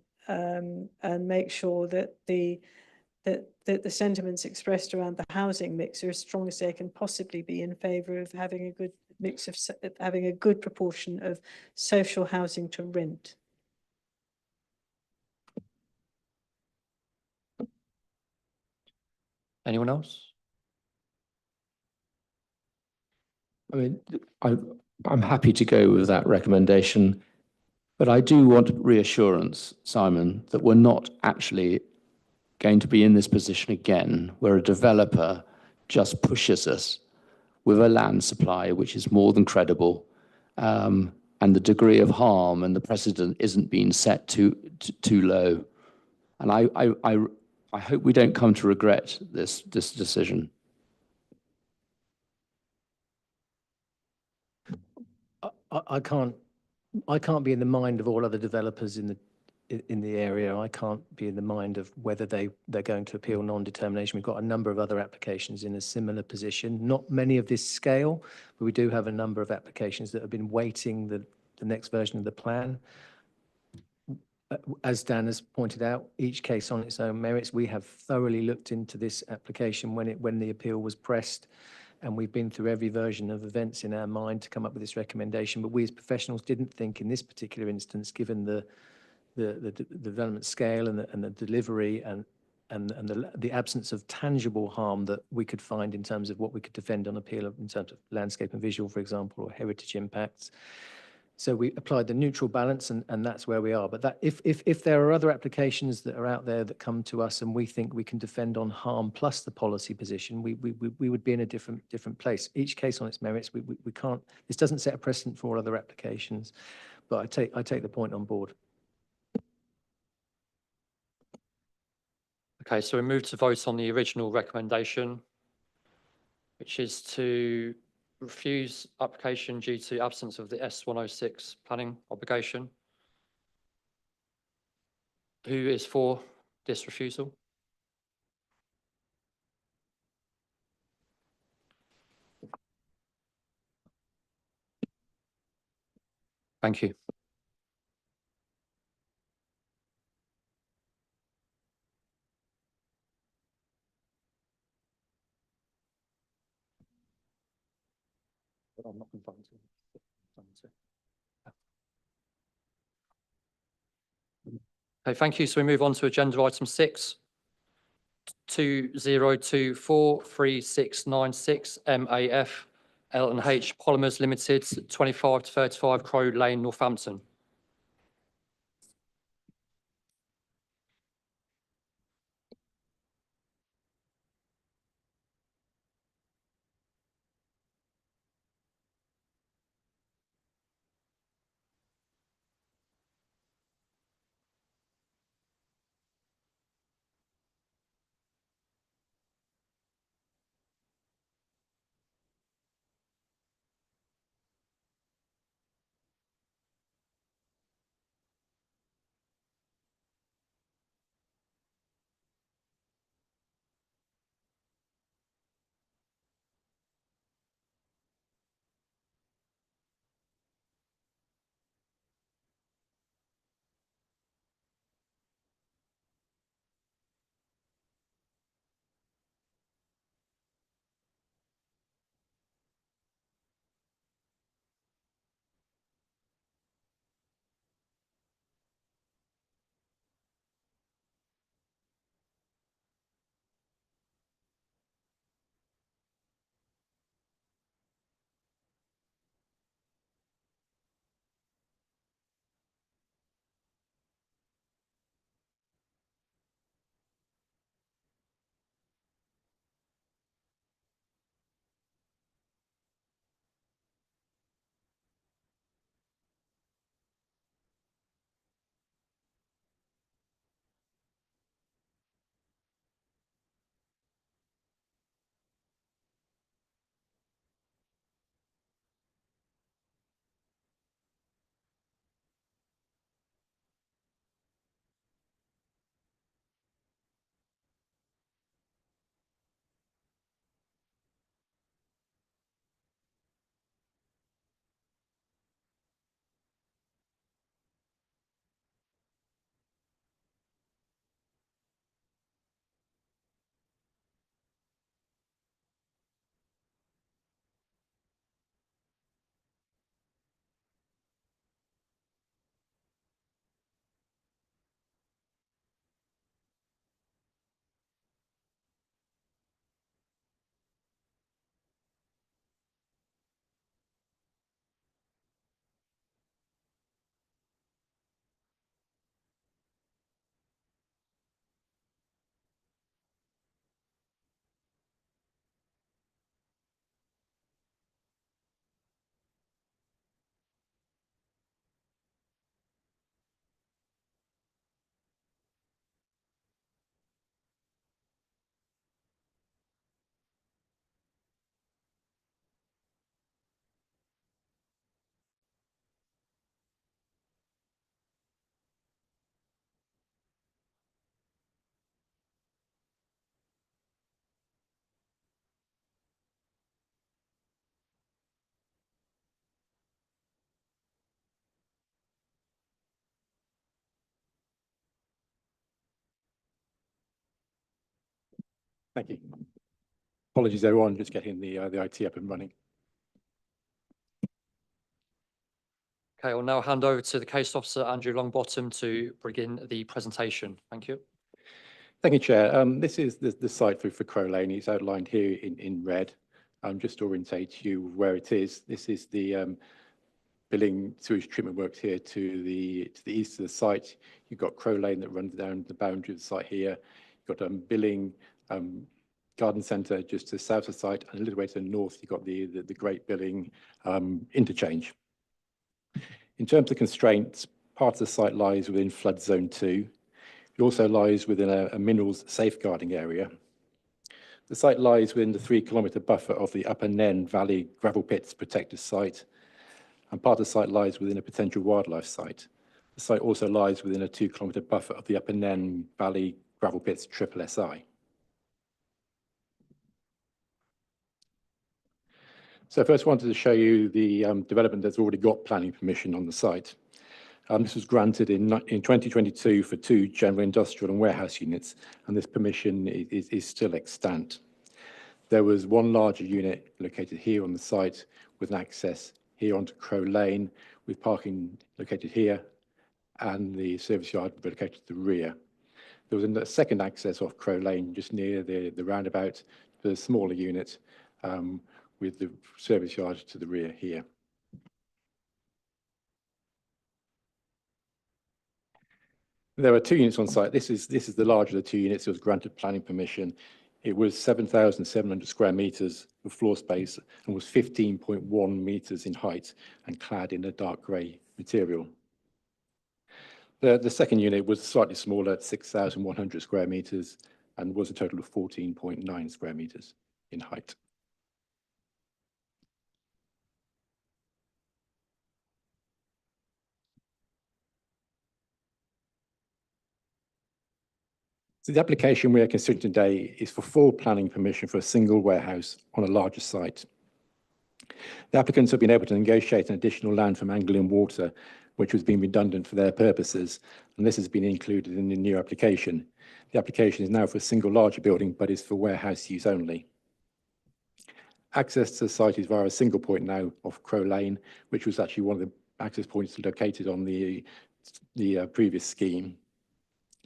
make sure that the sentiments expressed around the housing mix are as strong as they can possibly be in favour of having a good mix of having a good proportion of social housing to rent. Anyone else? I mean, I'm happy to go with that recommendation, but I do want reassurance, Simon, that we're not actually going to be in this position again, where a developer just pushes us with a land supply which is more than credible, and the degree of harm and the precedent isn't being set too low. And I hope we don't come to regret this decision. I can't be in the mind of all other developers in the area. I can't be in the mind of whether they're going to appeal non-determination. We've got a number of other applications in a similar position, not many of this scale, but we do have a number of applications that have been waiting the next version of the plan. As Dan has pointed out, each case on its own merits. We have thoroughly looked into this application when the appeal was pressed, and we've been through every version of events in our mind to come up with this recommendation. But we as professionals didn't think in this particular instance, given the development scale and the delivery and the absence of tangible harm that we could find in terms of what we could defend on appeal in terms of landscape and visual, for example, or heritage impacts. So we applied the neutral balance, and that's where we are. But that if there are other applications that are out there that come to us and we think we can defend on harm plus the policy position, we would be in a different place. Each case on its merits. We can't. This doesn't set a precedent for all other applications, but I take the point on board. Okay, so we move to vote on the original recommendation, which is to refuse application due to absence of the S106 planning obligation. Who is for this refusal? Thank you. I'm not going to. Okay, thank you. So we move on to agenda item 6, 20243696 MAF L&H Polymers Limited, 25 to 35 Crow Lane, Northampton. Thank you. Apologies, everyone, just getting the IT up and running. Okay, I'll now hand over to the case officer, Andrew Longbottom, to begin the presentation. Thank you. Thank you, Chair. This is the site for Crow Lane. It's outlined here in red. Just to orientate you where it is. This is the Billing sewage treatment works here to the east of the site. You've got Crow Lane that runs down the boundary of the site here. You've got Billing Garden Centre just to the south of the site, and a little way to the north, you've got the Great Billing interchange. In terms of constraints, part of the site lies within flood zone 2. It also lies within a minerals safeguarding area. The site lies within the 3-kilometre buffer of the Upper Nen Valley Gravel Pits Protected Site, and part of the site lies within a potential wildlife site. The site also lies within a 2-kilometre buffer of the Upper Nen Valley Gravel Pits SSSI. So first I wanted to show you the development that's already got planning permission on the site. This was granted in 2022 for 2 general industrial and warehouse units, and this permission is still extant. There was one larger unit located here on the site with an access here onto Crow Lane, with parking located here and the service yard located to the rear. There was a second access off Crow Lane just near the roundabout for the smaller unit, with the service yard to the rear here. There are 2 units on site. This is the larger of the 2 units that was granted planning permission. It was 7,700 square meters of floor space and was 15.1 meters in height and clad in a dark grey material. The second unit was slightly smaller at 6,100 square meters and was a total of 14.9 square meters in height. So the application we are considering today is for full planning permission for a single warehouse on a larger site. The applicants have been able to negotiate an additional land from Anglian Water, which has been redundant for their purposes, and this has been included in the new application. The application is now for a single larger building, but is for warehouse use only. Access to the site is via a single point now off Crow Lane, which was actually one of the access points located on the previous scheme.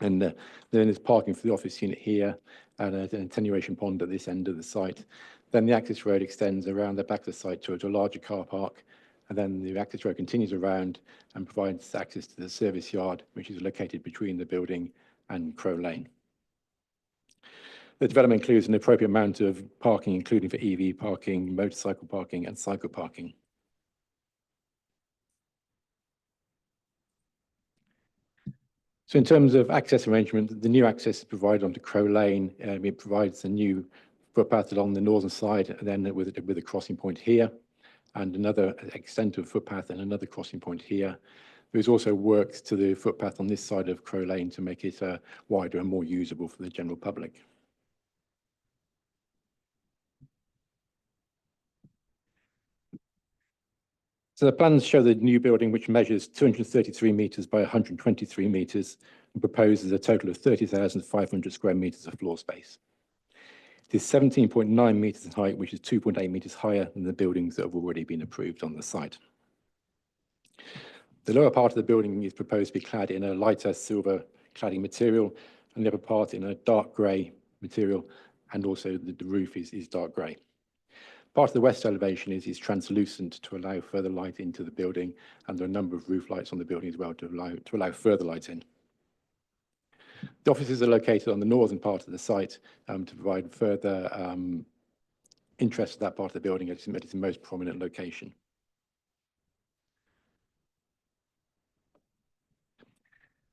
And then there's parking for the office unit here and an attenuation pond at this end of the site. Then the access road extends around the back of the site to a larger car park. And then the access road continues around and provides access to the service yard, which is located between the building and Crow Lane. The development includes an appropriate amount of parking, including for EV parking, motorcycle parking, and cycle parking. So in terms of access arrangement, the new access is provided onto Crow Lane. It provides a new footpath along the northern side, and then with a crossing point here, and another extent of footpath and another crossing point here. There's also works to the footpath on this side of Crow Lane to make it wider and more usable for the general public. So the plans show the new building, which measures 233 metres by 123 metres and proposes a total of 30,500 square metres of floor space. It is 17.9 metres in height, which is 2.8 metres higher than the buildings that have already been approved on the site. The lower part of the building is proposed to be clad in a lighter silver cladding material, and the upper part in a dark grey material, and also the roof is dark grey. Part of the west elevation is translucent to allow further light into the building, and there are a number of roof lights on the building as well to allow further light in. The offices are located on the northern part of the site to provide further interest to that part of the building at its most prominent location.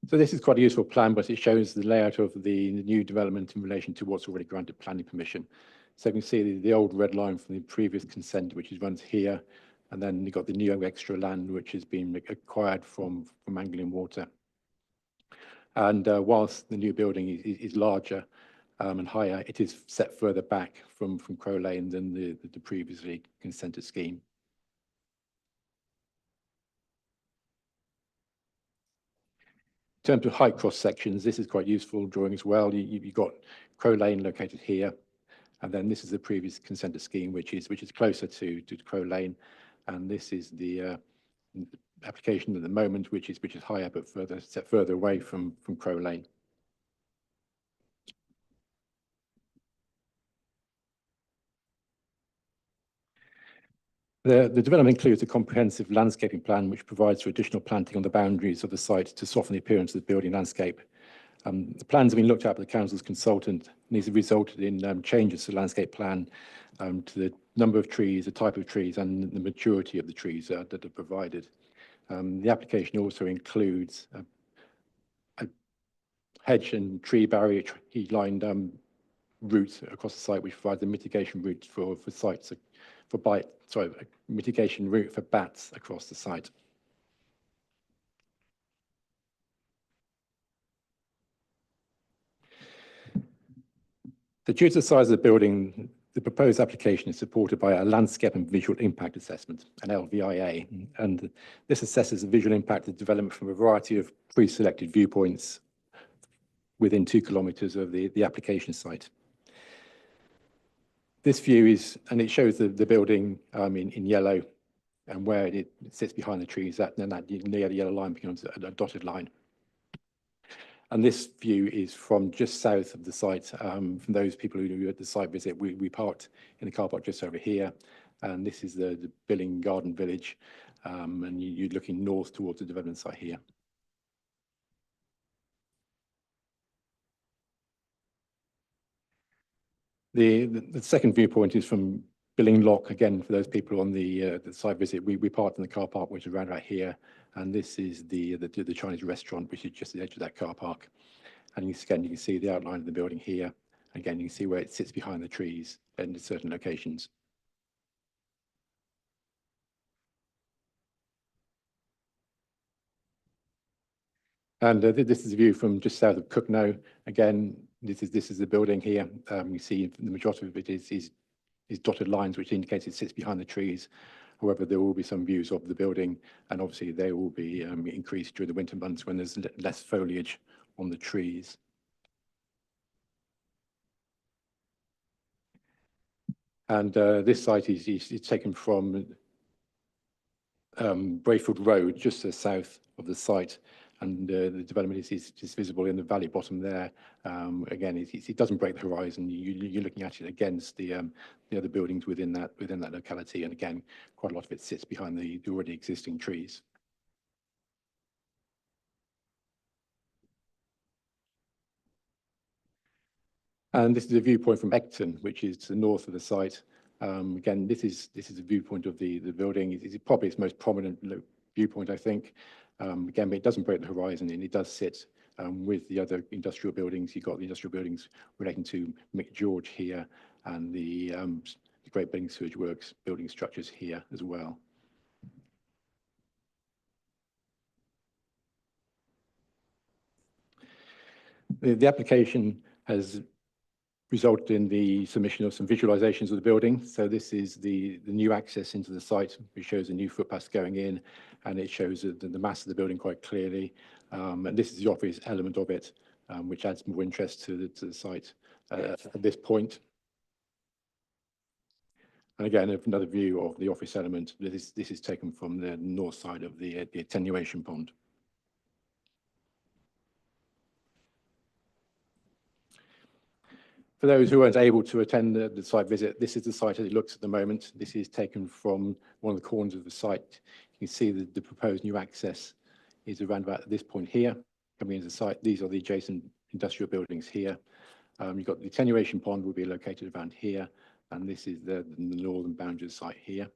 So this is quite a useful plan, but it shows the layout of the new development in relation to what's already granted planning permission. So you can see the old red line from the previous consent, which runs here, and then you've got the new extra land, which has been acquired from Anglian Water. And whilst the new building is larger and higher, it is set further back from Crow Lane than the previously consented scheme. In terms of height cross sections, this is quite useful drawing as well. You've got Crow Lane located here, and then this is the previous consented scheme, which is closer to Crow Lane, and this is the application at the moment, which is higher but further away from Crow Lane. The development includes a comprehensive landscaping plan which provides for additional planting on the boundaries of the site to soften the appearance of the building landscape. The plans have been looked at by the council's consultant, and these have resulted in changes to the landscape plan to the number of trees, the type of trees, and the maturity of the trees that are provided. The application also includes a hedge and tree barrier lined route across the site, which provides a mitigation route for sites a mitigation route for bats across the site. So due to the size of the building, the proposed application is supported by a landscape and visual impact assessment, an LVIA, and this assesses the visual impact of development from a variety of pre-selected viewpoints within 2 kilometres of the application site. This view it shows the building in yellow, and where it sits behind the trees, then that near the yellow line becomes a dotted line. And this view is from just south of the site. From those people who were at the site visit, we parked in the car park just over here, and this is the Billing Garden Village, and you're looking north towards the development site here. The second viewpoint is from Billing Lock. Again, for those people on the site visit, we parked in the car park, which is around right here, and this is the Chinese restaurant, which is just at the edge of that car park. And again, you can see the outline of the building here. Again, you can see where it sits behind the trees in certain locations. And this is a view from just south of Cooknow. Again, this is the building here. You see the majority of it is dotted lines, which indicates it sits behind the trees. However, there will be some views of the building, and obviously they will be increased during the winter months when there's less foliage on the trees. And this site is taken from Brayfield Road, just to the south of the site. And the development is visible in the valley bottom there. Again, it doesn't break the horizon. You're looking at it against the other buildings within that locality. And again, quite a lot of it sits behind the already existing trees. And this is a viewpoint from Ecton, which is to the north of the site. Again, this is a viewpoint of the building. It's probably its most prominent viewpoint, I think. Again, but it doesn't break the horizon, and it does sit with the other industrial buildings. You've got the industrial buildings relating to McGeorge here, and the Great Billing Sewage Works building structures here as well. The application has resulted in the submission of some visualizations of the building. So this is the new access into the site, which shows a new footpath going in, and it shows the mass of the building quite clearly. And this is the obvious element of it, which adds more interest to the site at this point. And again, another view of the office element. This is taken from the north side of the attenuation pond. For those who weren't able to attend the site visit, this is the site as it looks at the moment. This is taken from one of the corners of the site. You can see the proposed new access is around about this point here, coming into the site. These are the adjacent industrial buildings here. You've got the attenuation pond will be located around here, and this is the northern boundary of the site here.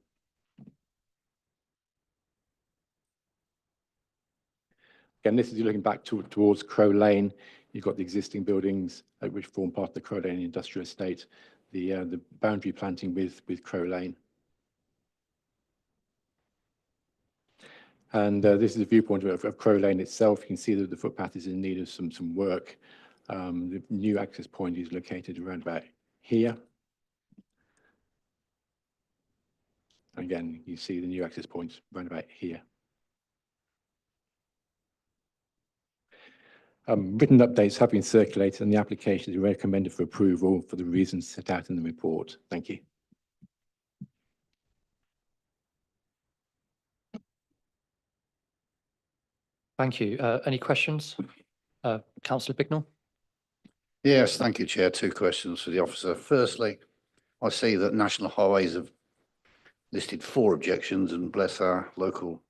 Again, this is looking back towards Crow Lane. You've got the existing buildings which form part of the Crow Lane industrial estate, the boundary planting with Crow Lane. And this is a viewpoint of Crow Lane itself. You can see that the footpath is in need of some work. The new access point is located around about here. Again, you see the new access point around about here. Written updates have been circulated and the application is recommended for approval for the reasons set out in the report. Thank you. Thank you. Any questions? Councillor Bignell? Yes, thank you, Chair. Two questions for the officer. Firstly, I see that National Highways have listed 4 objections and bless our local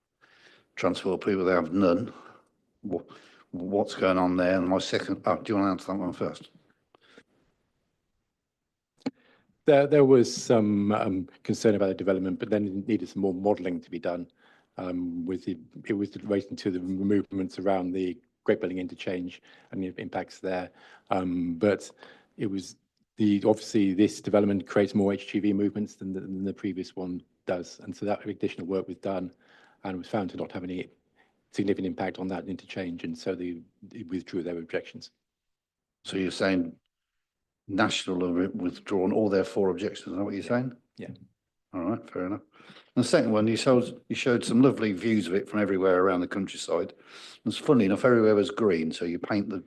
transport people, they have none. What's going on there? And my second, do you want to answer that one first? There was some concern about the development, but then it needed some more modelling to be done. It was relating to the movements around the Great Building Interchange and the impacts there. But it was obviously this development creates more HGV movements than the previous one does, and so that additional work was done, and was found to not have any significant impact on that interchange, and so they withdrew their objections. So you're saying National have withdrawn all their 4 objections, is that what you're saying? Yeah. All right, fair enough. And the second one, you showed some lovely views of it from everywhere around the countryside. It's funny enough, everywhere was green, so you paint the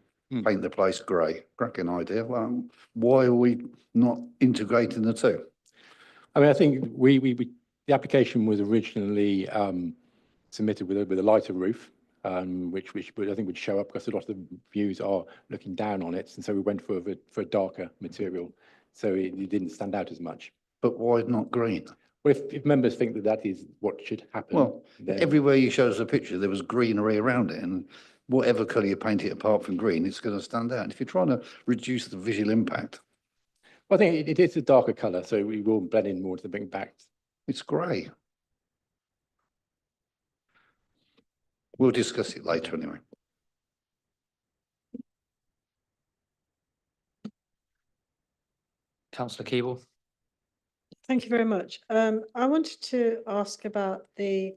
place grey. Cracking idea. Well, why are we not integrating the two? I mean, I think the application was originally submitted with a lighter roof, which I think would show up because a lot of the views are looking down on it, and so we went for a darker material, so it didn't stand out as much. But why not green? Well, if members think that is what should happen, well, then everywhere you showed us a picture, there was greenery around it, and whatever colour you paint it apart from green, it's going to stand out. And if you're trying to reduce the visual impact, well, I think it is a darker colour, so we will blend in more to the impact. It's grey. We'll discuss it later anyway. Councillor Keeble? Thank you very much. I wanted to ask about the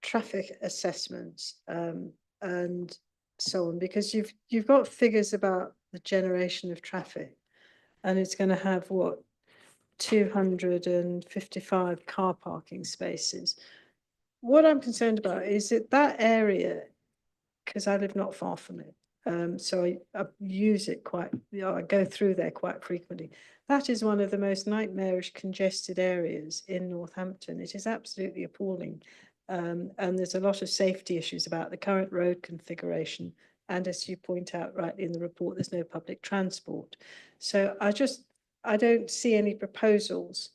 traffic assessments and so on, because you've got figures about the generation of traffic, and it's going to have what, 255 car parking spaces. What I'm concerned about is that area, because I live not far from it, so I use it quite, I go through there quite frequently. That is one of the most nightmarish congested areas in Northampton. It is absolutely appalling. And there's a lot of safety issues about the current road configuration. And as you point out rightly in the report, there's no public transport. So I don't see any proposals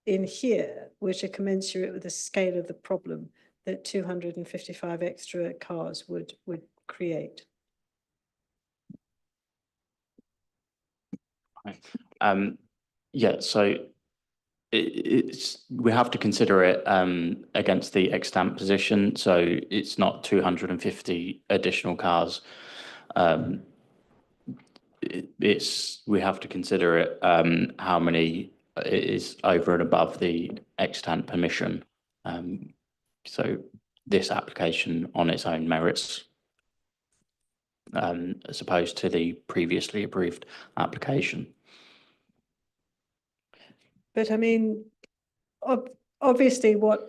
in here which are commensurate with the scale of the problem that 255 extra cars would create. Yeah, so we have to consider it against the extant position. So it's not 250 additional cars. We have to consider it how many is over and above the extant permission. So this application on its own merits, as opposed to the previously approved application. But I mean, obviously what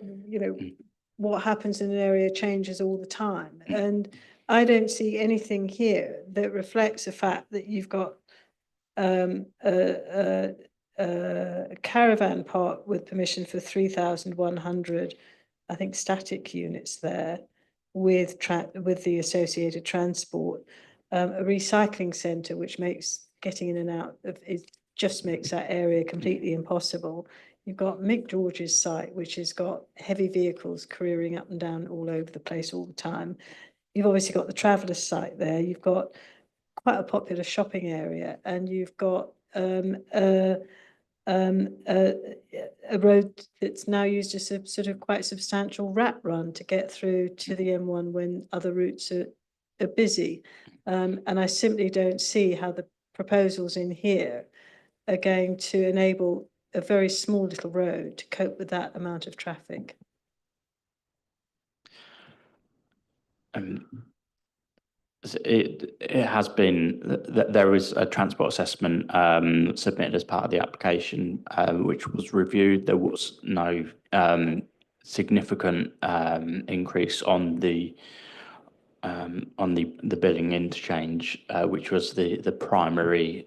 happens in an area changes all the time. And I don't see anything here that reflects the fact that you've got a caravan park with permission for 3,100, I think, static units there with the associated transport, a recycling centre which makes getting in and out of it just makes that area completely impossible. You've got Mick George's site, which has got heavy vehicles careering up and down all over the place all the time. You've obviously got the Travellers site there. You've got quite a popular shopping area, and you've got a road that's now used as a sort of quite substantial rat run to get through to the M1 when other routes are busy. And I simply don't see how the proposals in here are going to enable a very small little road to cope with that amount of traffic. It has been, there is a transport assessment submitted as part of the application, which was reviewed. There was no significant increase on the on the billing interchange, which was the primary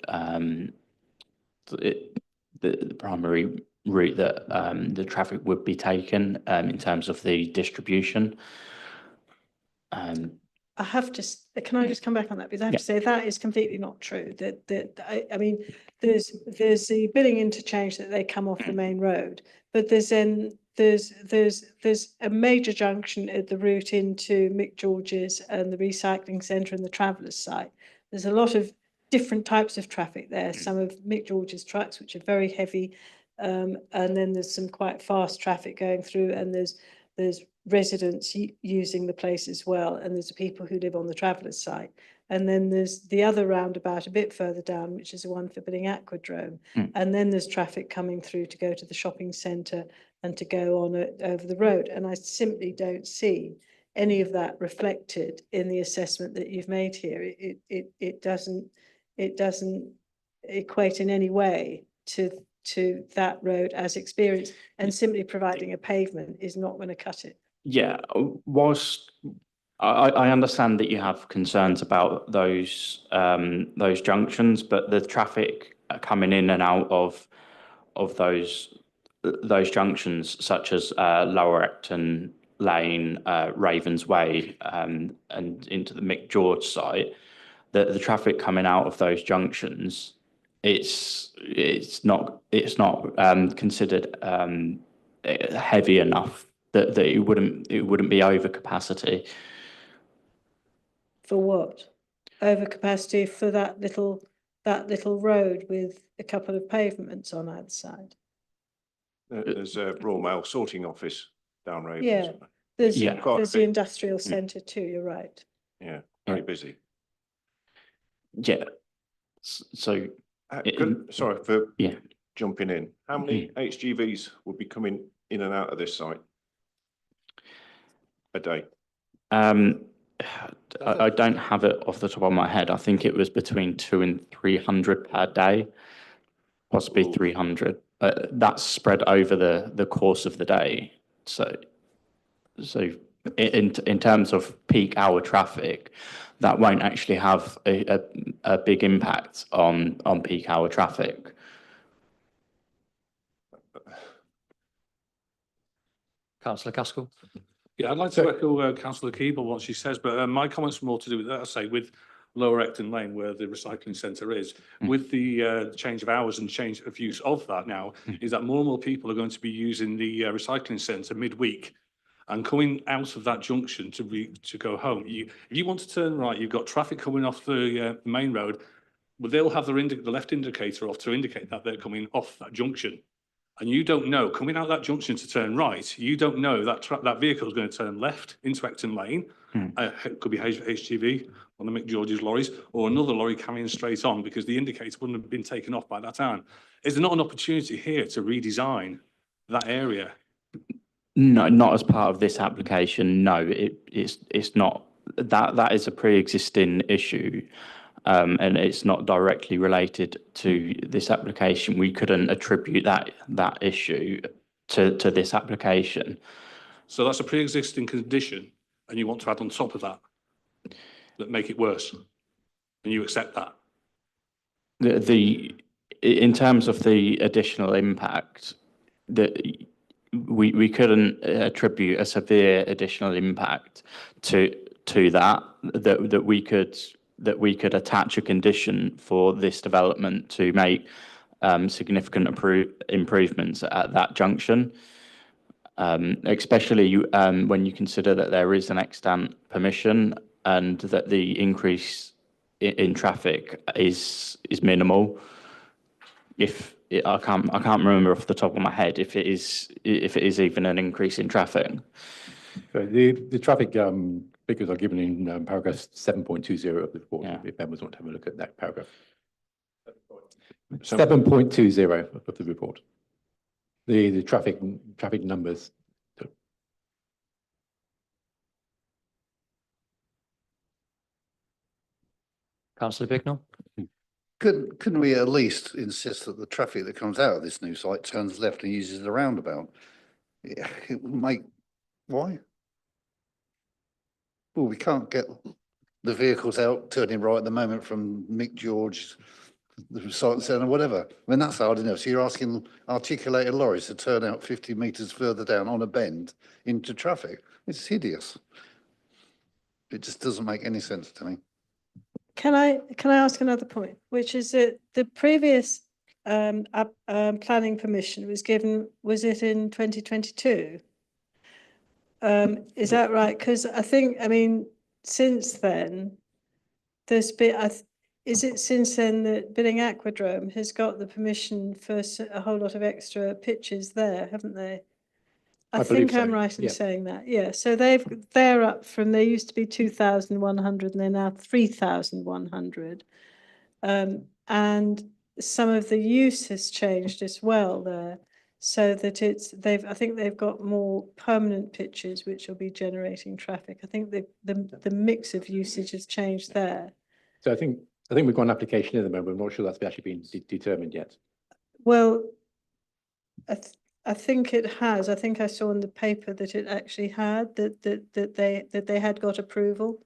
the primary route that the traffic would be taken in terms of the distribution. I have to, can I just come back on that? Because I have to say that is completely not true. I mean, there's the billing interchange that they come off the main road, but there's a major junction at the route into Mick George's and the recycling centre and the travellers site. There's a lot of different types of traffic there. Some of Mick George's trucks, which are very heavy, and then there's some quite fast traffic going through, and there's residents using the place as well, and there's people who live on the travellers site, and then there's the other roundabout a bit further down, which is the one for Billing Aquadrome, and then there's traffic coming through to go to the shopping centre and to go on over the road, and I simply don't see any of that reflected in the assessment that you've made here. It doesn't equate in any way to that road as experienced, and simply providing a pavement is not going to cut it. Yeah, whilst I understand that you have concerns about those junctions, but the traffic coming in and out of those junctions, such as Lower Ecton Lane, Ravens Way, and into the Mick George site, the traffic coming out of those junctions, it's not considered heavy enough that it wouldn't be over capacity. For what? Over capacity for that little road with a couple of pavements on either side. There's a Royal Mail sorting office down Ravens. Yeah, there's Quite a the bit. industrial centre too. You're right. Yeah, very busy. Yeah. So Sorry for yeah. jumping in. How many HGVs would be coming in and out of this site a day? I don't have it off the top of my head. I think it was between 200 and 300 per day, possibly 300. That's spread over the course of the day. So in terms of peak hour traffic, that won't actually have a big impact on peak hour traffic. Councillor Gaskell. Yeah, I'd like to echo Councillor Keeble what she says, but my comments were more to do with, I say, with Lower Ecton Lane, where the recycling centre is, with the change of hours and change of use of that now, is that more and more people are going to be using the recycling centre midweek and coming out of that junction to go home. If you want to turn right, you've got traffic coming off the main road, but they'll have the left indicator off to indicate that they're coming off that junction. And you don't know, coming out that junction to turn right, you don't know that that vehicle is going to turn left into Ecton Lane. It could be HGV on the Mick George's lorries, or another lorry carrying straight on, because the indicator wouldn't have been taken off by that time. Is there not an opportunity here to redesign that area? No, not as part of this application. No, it's not. That is a pre-existing issue. And it's not directly related to this application. We couldn't attribute that issue to this application. So that's a pre-existing condition, and you want to add on top of that make it worse, and you accept that? In terms of the additional impact, that we couldn't attribute a severe additional impact to that we could attach a condition for this development to make significant improvements at that junction, especially when you consider that there is an extant permission and that the increase in traffic is minimal. I can't remember off the top of my head if it is even an increase in traffic. So the traffic figures are given in paragraph 7.20 of the report. Yeah. If members want to have a look at that paragraph. 7.20 of the report. The traffic numbers. Councillor Bignell. Couldn't we at least insist that the traffic that comes out of this new site turns left and uses the roundabout? It would make, why? Well, we can't get the vehicles out turning right at the moment from Mick George, the recycling centre, whatever. I mean, that's hard enough. So you're asking articulated lorries to turn out 50 metres further down on a bend into traffic. It's hideous. It just doesn't make any sense to me. Can I ask another point, which is that the previous planning permission was given, was it in 2022? Is that right? Because I mean, since then, there's been, is it since then that Billing Aquadrome has got the permission for a whole lot of extra pitches there, haven't they? I believe think I'm so, right in yeah. saying that, yeah. So they're up from, they used to be 2,100 and they're now 3,100. And some of the use has changed as well there, so that I think they've got more permanent pitches which will be generating traffic. I think the mix of usage has changed there. So I think we've got an application at the moment. I'm not sure that's actually been determined yet. Well, I think it has. I think I saw in the paper that it actually had, that they had got approval.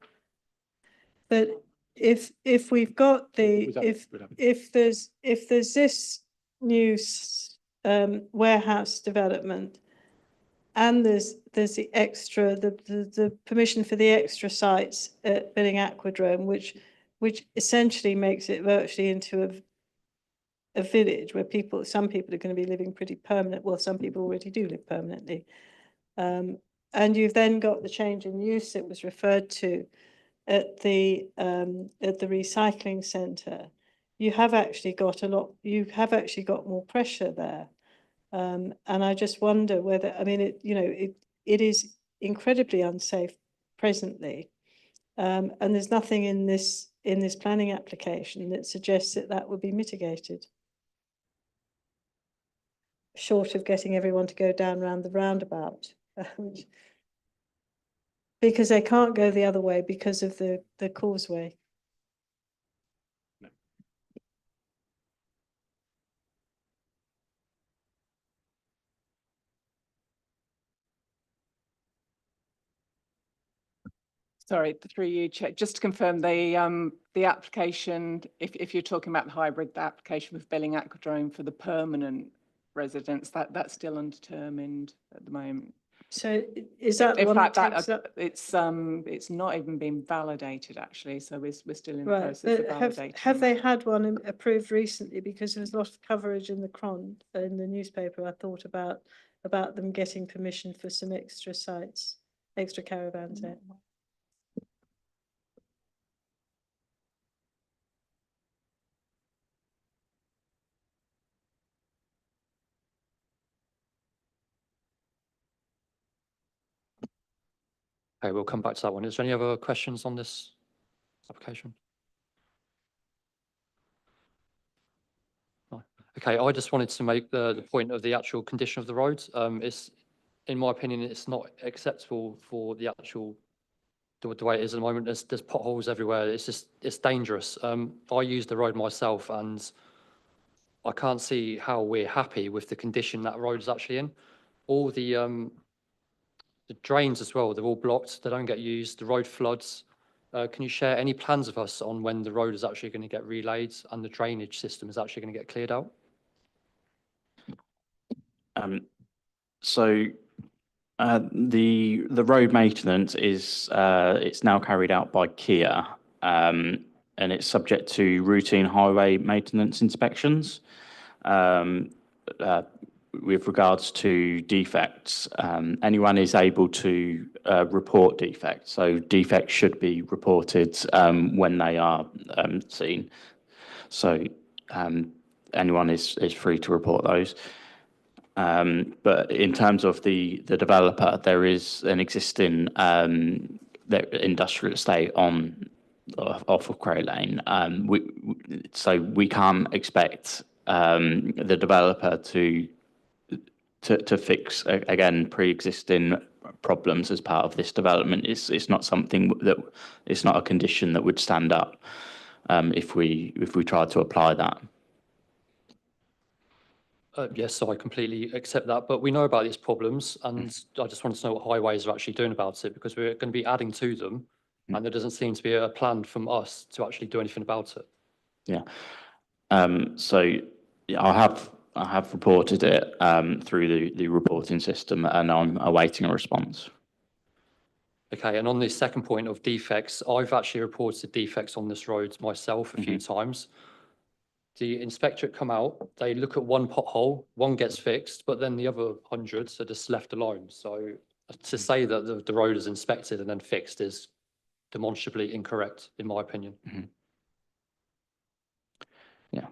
But if we've got the, if there's this new warehouse development, and there's the extra, the permission for the extra sites at Billing Aquadrome, which essentially makes it virtually into a village where some people are going to be living pretty permanent. Well, some people already do live permanently. And you've then got the change in use that was referred to at the recycling centre. You have actually got more pressure there. And I just wonder whether, I mean, it is incredibly unsafe presently. And there's nothing in this planning application that suggests that would be mitigated, short of getting everyone to go down round the roundabout. Because they can't go the other way because of the causeway. Sorry, through you, Chair, just to confirm the application, if you're talking about the hybrid, the application with Billing Aquadrome for the permanent residents, that's still undetermined at the moment. So is that the In one fact, that takes up? it's not even been validated actually, so we're still in the Right, process of but validating. have they had one approved recently? Because there's a lot of coverage in the newspaper. I thought about them getting permission for some extra sites, extra caravans there. Okay, we'll come back to that one. Is there any other questions on this application? No. Okay, I just wanted to make the point of the actual condition of the road. In my opinion, it's not acceptable for the way it is at the moment. There's potholes everywhere. It's dangerous. I use the road myself, and I can't see how we're happy with the condition that road is actually in. All the drains as well, they're all blocked. They don't get used. The road floods. Can you share any plans with us on when the road is actually going to get relayed and the drainage system is actually going to get cleared out? So the road maintenance is it's now carried out by Kia, and it's subject to routine highway maintenance inspections. With regards to defects, anyone is able to report defects. So defects should be reported when they are seen. So anyone is free to report those. But in terms of the developer, there is an existing industrial estate off of Crow Lane. So we can't expect the developer to fix again pre-existing problems as part of this development. It's not something it's not a condition that would stand up if we tried to apply that. Yes, so I completely accept that, but we know about these problems, and I just wanted to know what highways are actually doing about it, because we're going to be adding to them. and there doesn't seem to be a plan from us to actually do anything about it. Yeah. So yeah, I have reported it through the reporting system, and I'm awaiting a response. Okay, and on the second point of defects, I've actually reported defects on this road myself a few times. The inspectorate come out, they look at one pothole, one gets fixed, but then the other hundreds are just left alone. So to say that the road is inspected and then fixed is demonstrably incorrect, in my opinion. Yeah.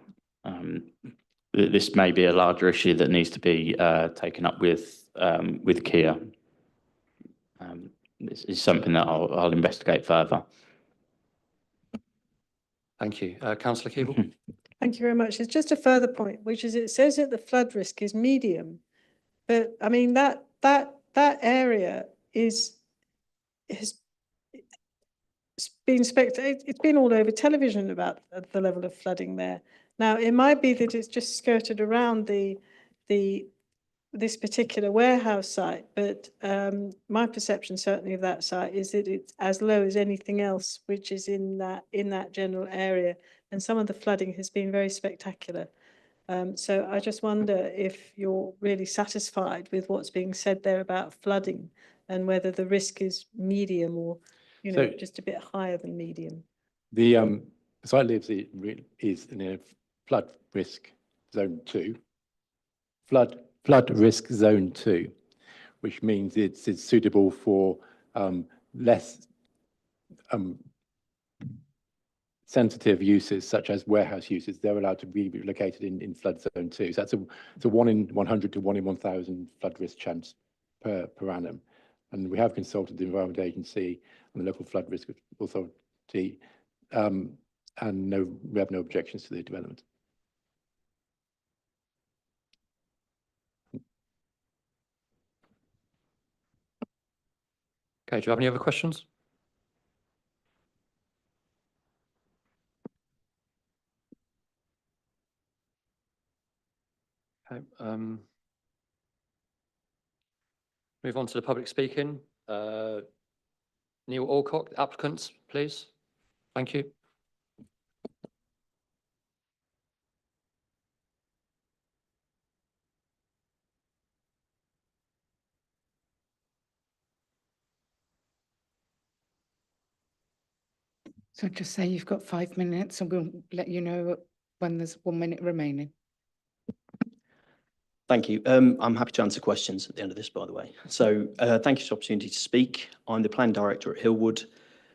This may be a larger issue that needs to be taken up with Kia. This is something that I'll investigate further. Thank you. Councillor Keeble? Thank you very much. It's just a further point, which is it says that the flood risk is medium. But I mean, that area has been it's been all over television about the level of flooding there. Now, it might be that it's just skirted around this particular warehouse site, but my perception certainly of that site is that it's as low as anything else which is in that general area, and some of the flooding has been very spectacular. So I just wonder if you're really satisfied with what's being said there about flooding, and whether the risk is medium or, you know, just a bit higher than medium. The site lives is in a flood risk zone 2. Flood risk zone 2, which means it's suitable for less sensitive uses such as warehouse uses. They're allowed to be located in flood zone 2. So that's a 1 in 100 to 1 in 1,000 flood risk chance per annum. And we have consulted the Environment Agency and the local flood risk authority, and we have no objections to the development. Okay, do you have any other questions? Okay, move on to the public speaking. Neil Alcock, applicants, please. Thank you. So just say you've got 5 minutes and we'll let you know when there's 1 minute remaining. Thank you. I'm happy to answer questions at the end of this, by the way. So thank you for the opportunity to speak. I'm the Planning Director at Hillwood.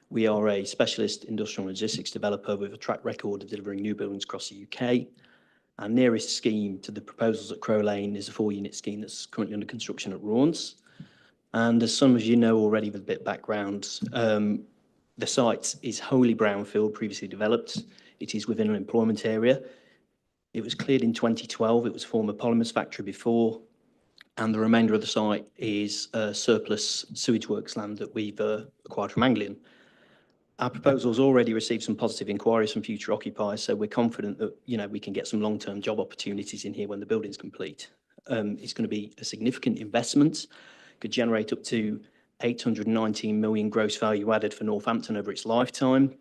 We are a specialist industrial and logistics developer with a track record of delivering new buildings across the UK. Our nearest scheme to the proposals at Crow Lane is a 4-unit scheme that's currently under construction at Raunds. And as some of you know already with a bit of background, the site is wholly brownfield, previously developed. It is within an employment area. It was cleared in 2012. It was a former polymers factory before, and the remainder of the site is surplus sewage works land that we've acquired from Anglian. Our proposal has already received some positive inquiries from future occupiers, so we're confident that, you know, we can get some long-term job opportunities in here when the building's complete. It's going to be a significant investment, could generate up to 819 million gross value added for Northampton over its lifetime,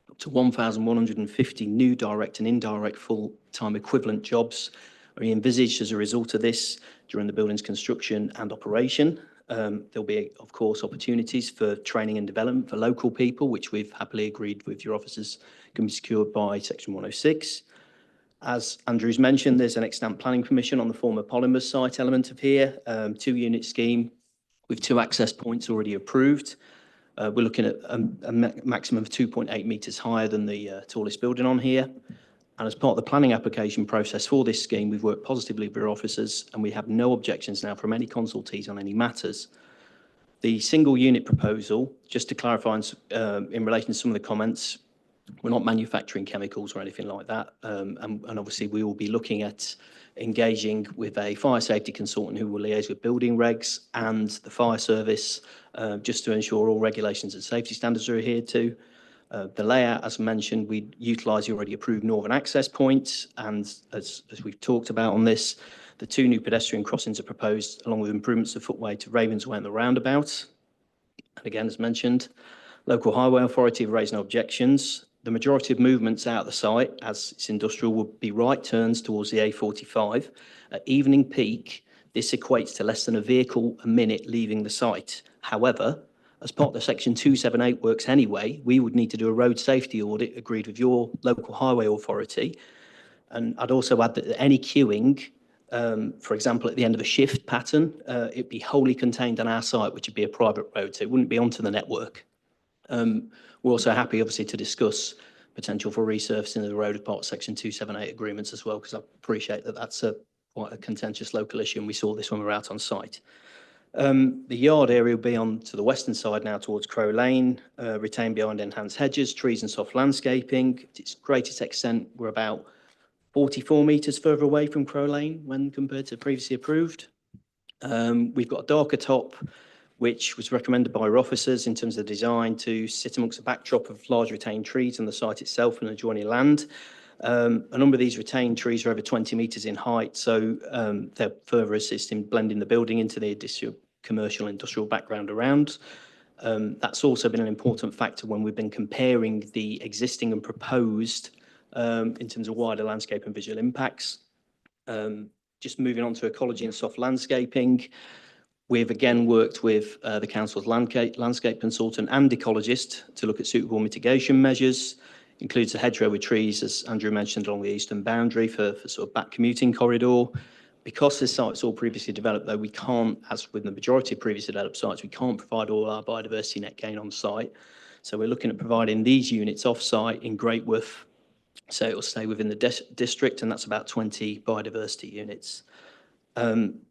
up to 1,150 new direct and indirect full-time equivalent jobs are envisaged as a result of this during the building's construction and operation. There'll be, of course, opportunities for training and development for local people, which we've happily agreed with your officers can be secured by Section 106. As Andrew's mentioned, there's an extant planning permission on the former polymers site element of here, 2-unit scheme with 2 access points already approved. We're looking at a maximum of 2.8 metres higher than the tallest building on here. And as part of the planning application process for this scheme, we've worked positively with our officers, and we have no objections now from any consultees on any matters. The single unit proposal, just to clarify in relation to some of the comments, we're not manufacturing chemicals or anything like that. And obviously we will be looking at engaging with a fire safety consultant who will liaise with building regs and the fire service, just to ensure all regulations and safety standards are adhered to. The layout, as mentioned, we utilise the already approved northern access points, and as we've talked about on this, the 2 new pedestrian crossings are proposed along with improvements of footway to Ravensway and the roundabout. And again, as mentioned, Local Highway Authority have raised no objections. The majority of movements out of the site, as it's industrial, would be right turns towards the A45. At evening peak, this equates to less than a vehicle a minute leaving the site. However, as part of the Section 278 works anyway, we would need to do a road safety audit agreed with your local highway authority. And I'd also add that any queuing, for example, at the end of a shift pattern, it'd be wholly contained on our site, which would be a private road, so it wouldn't be onto the network. We're also happy, obviously, to discuss potential for resurfacing of the road as part of Section 278 agreements as well, because I appreciate that that's quite a contentious local issue, and we saw this when we were out on site. The yard area will be on to the western side now towards Crow Lane, retained behind enhanced hedges, trees and soft landscaping. At its greatest extent, we're about 44 metres further away from Crow Lane when compared to previously approved. We've got a darker top, which was recommended by our officers in terms of the design to sit amongst a backdrop of large retained trees on the site itself and adjoining land. A number of these retained trees are over 20 metres in height, so they're further assisting blending the building into the additional commercial industrial background around. That's also been an important factor when we've been comparing the existing and proposed in terms of wider landscape and visual impacts. Just moving on to ecology and soft landscaping. We've again worked with the council's landscape consultant and ecologist to look at suitable mitigation measures. Includes a hedgerow with trees, as Andrew mentioned, along the eastern boundary for sort of back commuting corridor. Because this site's all previously developed, though, we can't, as with the majority of previously developed sites, we can't provide all our biodiversity net gain on site. So we're looking at providing these units off-site in Greatworth, so it will stay within the district, and that's about 20 biodiversity units.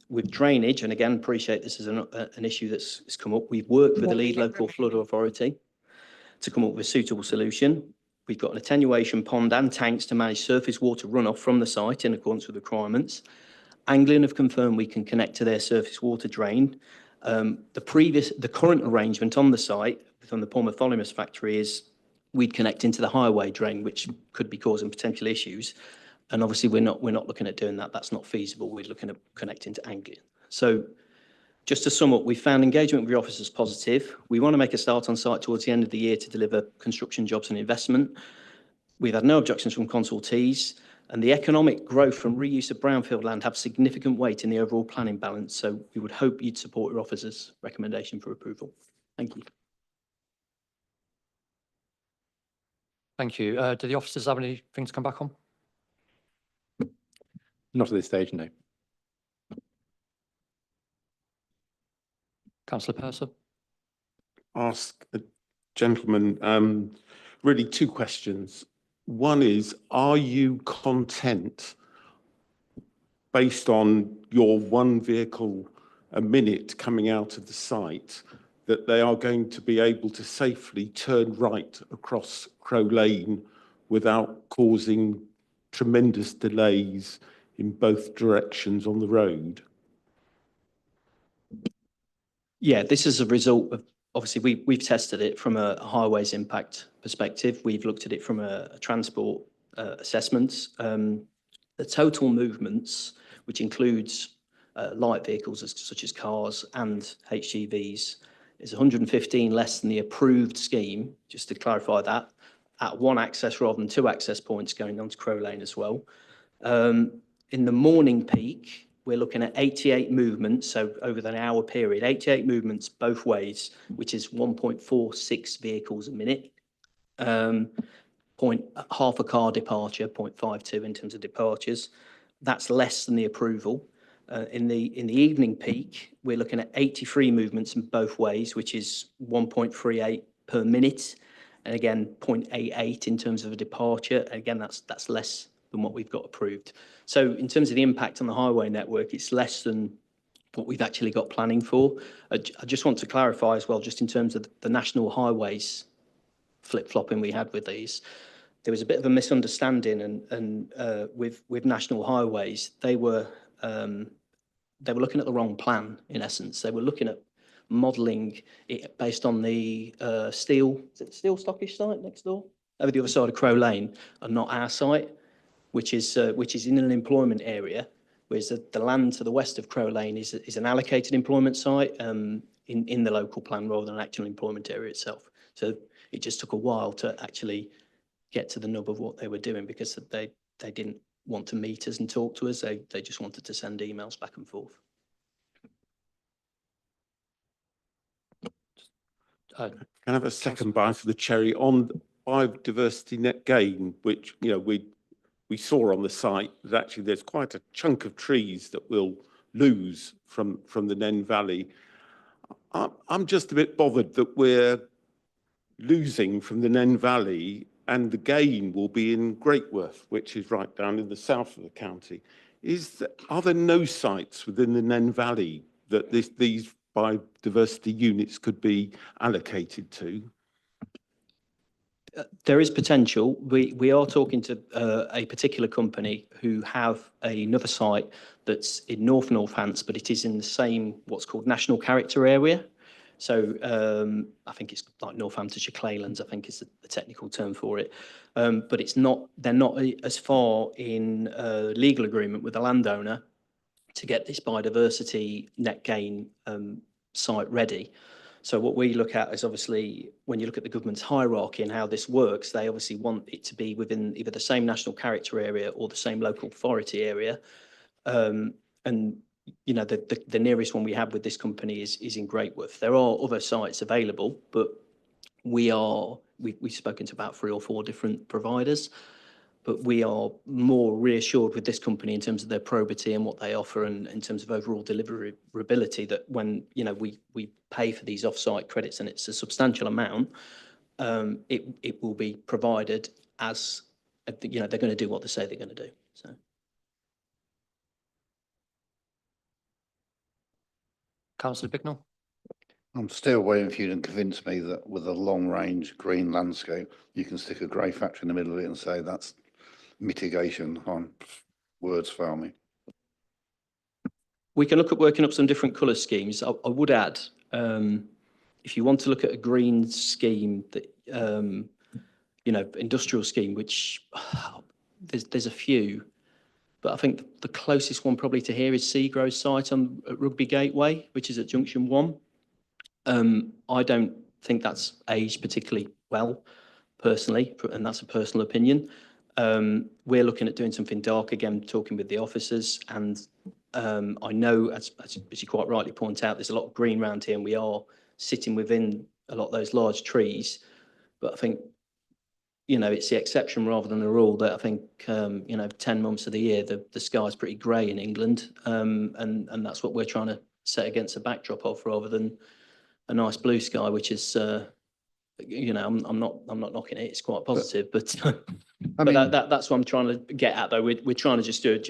With drainage, and again, appreciate this is an issue that's come up. We've worked with the lead local flood authority to come up with a suitable solution. We've got an attenuation pond and tanks to manage surface water runoff from the site in accordance with requirements. Anglian have confirmed we can connect to their surface water drain. The current arrangement on the site from the Portholemus factory is we'd connect into the highway drain, which could be causing potential issues. And obviously we're not looking at doing that. That's not feasible. We're looking at connecting to Anglian. So just to sum up, we found engagement with your officers positive. We want to make a start on site towards the end of the year to deliver construction jobs and investment. We've had no objections from consultees, and the economic growth from reuse of brownfield land have significant weight in the overall planning balance. So we would hope you'd support your officers' recommendation for approval. Thank you. Thank you. Do the officers have anything to come back on? Not at this stage, no. Councillor Purser. Ask a gentleman, really two questions. One is, are you content, based on your one vehicle a minute coming out of the site, that they are going to be able to safely turn right across Crow Lane without causing tremendous delays in both directions on the road? Yeah, this is a result of, obviously, we've tested it from a highways impact perspective. We've looked at it from a transport assessments. The total movements, which includes light vehicles such as cars and HGVs, is 115 less than the approved scheme, just to clarify that, at one access rather than two access points going on to Crow Lane as well. In the morning peak, we're looking at 88 movements, so over the hour period, 88 movements both ways, which is 1.46 vehicles a minute. Half a car departure, 0.52 in terms of departures. That's less than the approval. In the evening peak, we're looking at 83 movements in both ways, which is 1.38 per minute. And again, 0.88 in terms of a departure. Again, that's less than what we've got approved. So in terms of the impact on the highway network, it's less than what we've actually got planning for. I just want to clarify as well, just in terms of the national highways flip-flopping we had with these, there was a bit of a misunderstanding, and with national highways, they were looking at the wrong plan, in essence. They were looking at modelling it based on the Steel Stockish site next door, over the other side of Crow Lane, and not our site, which is in an employment area, whereas the land to the west of Crow Lane is an allocated employment site. in the local plan rather than an actual employment area itself. So it just took a while to actually get to the nub of what they were doing because they didn't want to meet us and talk to us. They just wanted to send emails back and forth. Can I have a second bite of the cherry on biodiversity net gain, which, you know, we saw on the site that actually there's quite a chunk of trees that will lose from the Nen Valley. I'm just a bit bothered that we're losing from the Nen Valley and the gain will be in Greatworth, which is right down in the south of the county. Are there no sites within the Nen Valley that these biodiversity units could be allocated to? There is potential. We are talking to a particular company who have another site that's in Northants, but it is in the same what's called national character area. So I think it's like Northamptonshire Claylands, I think is the technical term for it. But it's not. They're not as far in legal agreement with the landowner to get this biodiversity net gain site ready. So what we look at is obviously when you look at the government's hierarchy and how this works, they obviously want it to be within either the same national character area or the same local authority area. And you know, the nearest one we have with this company is in Greatworth. There are other sites available, but we've spoken to about 3 or 4 different providers. But we are more reassured with this company in terms of their probity and what they offer and in terms of overall deliverability that when, you know, we pay for these off-site credits and it's a substantial amount, it will be provided as, you know, they're going to do what they say they're going to do. So. Councillor Bignell. I'm still waiting for you to convince me that with a long-range green landscape, you can stick a grey factory in the middle of it and say that's mitigation. On words fail me. We can look at working up some different colour schemes. I would add, if you want to look at a green scheme that, you know, industrial scheme, which there's a few, but I think the closest one probably to here is Seagrove's site on Rugby Gateway, which is at Junction 1. I don't think that's aged particularly well, personally, and that's a personal opinion. We're looking at doing something dark again, talking with the officers, and I know, as you quite rightly point out, there's a lot of green around here, and we are sitting within a lot of those large trees. But I think, you know, it's the exception rather than the rule that I think, you know, 10 months of the year, the sky's pretty grey in England, and that's what we're trying to set against a backdrop of, rather than a nice blue sky, which is, you know, I'm not knocking it. It's quite positive, but that's what I'm trying to get at, though. We're trying to just do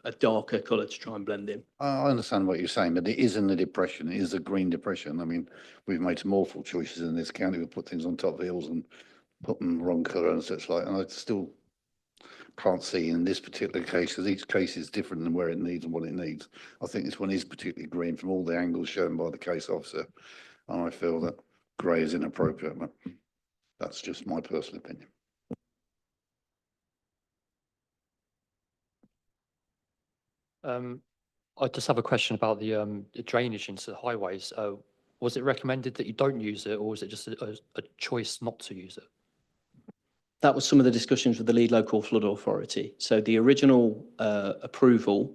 a darker colour to try and blend in. I understand what you're saying, but it is in the depression. It is a green depression. I mean, we've made some awful choices in this county. We put things on top of hills and put them wrong colour and such like. And I still can't see in this particular case, because each case is different than where it needs and what it needs. I think this one is particularly green from all the angles shown by the case officer. And I feel that grey is inappropriate, but that's just my personal opinion. I just have a question about the drainage into the highways. Was it recommended that you don't use it, or was it just a choice not to use it? That was some of the discussions with the lead local flood authority. So the original approval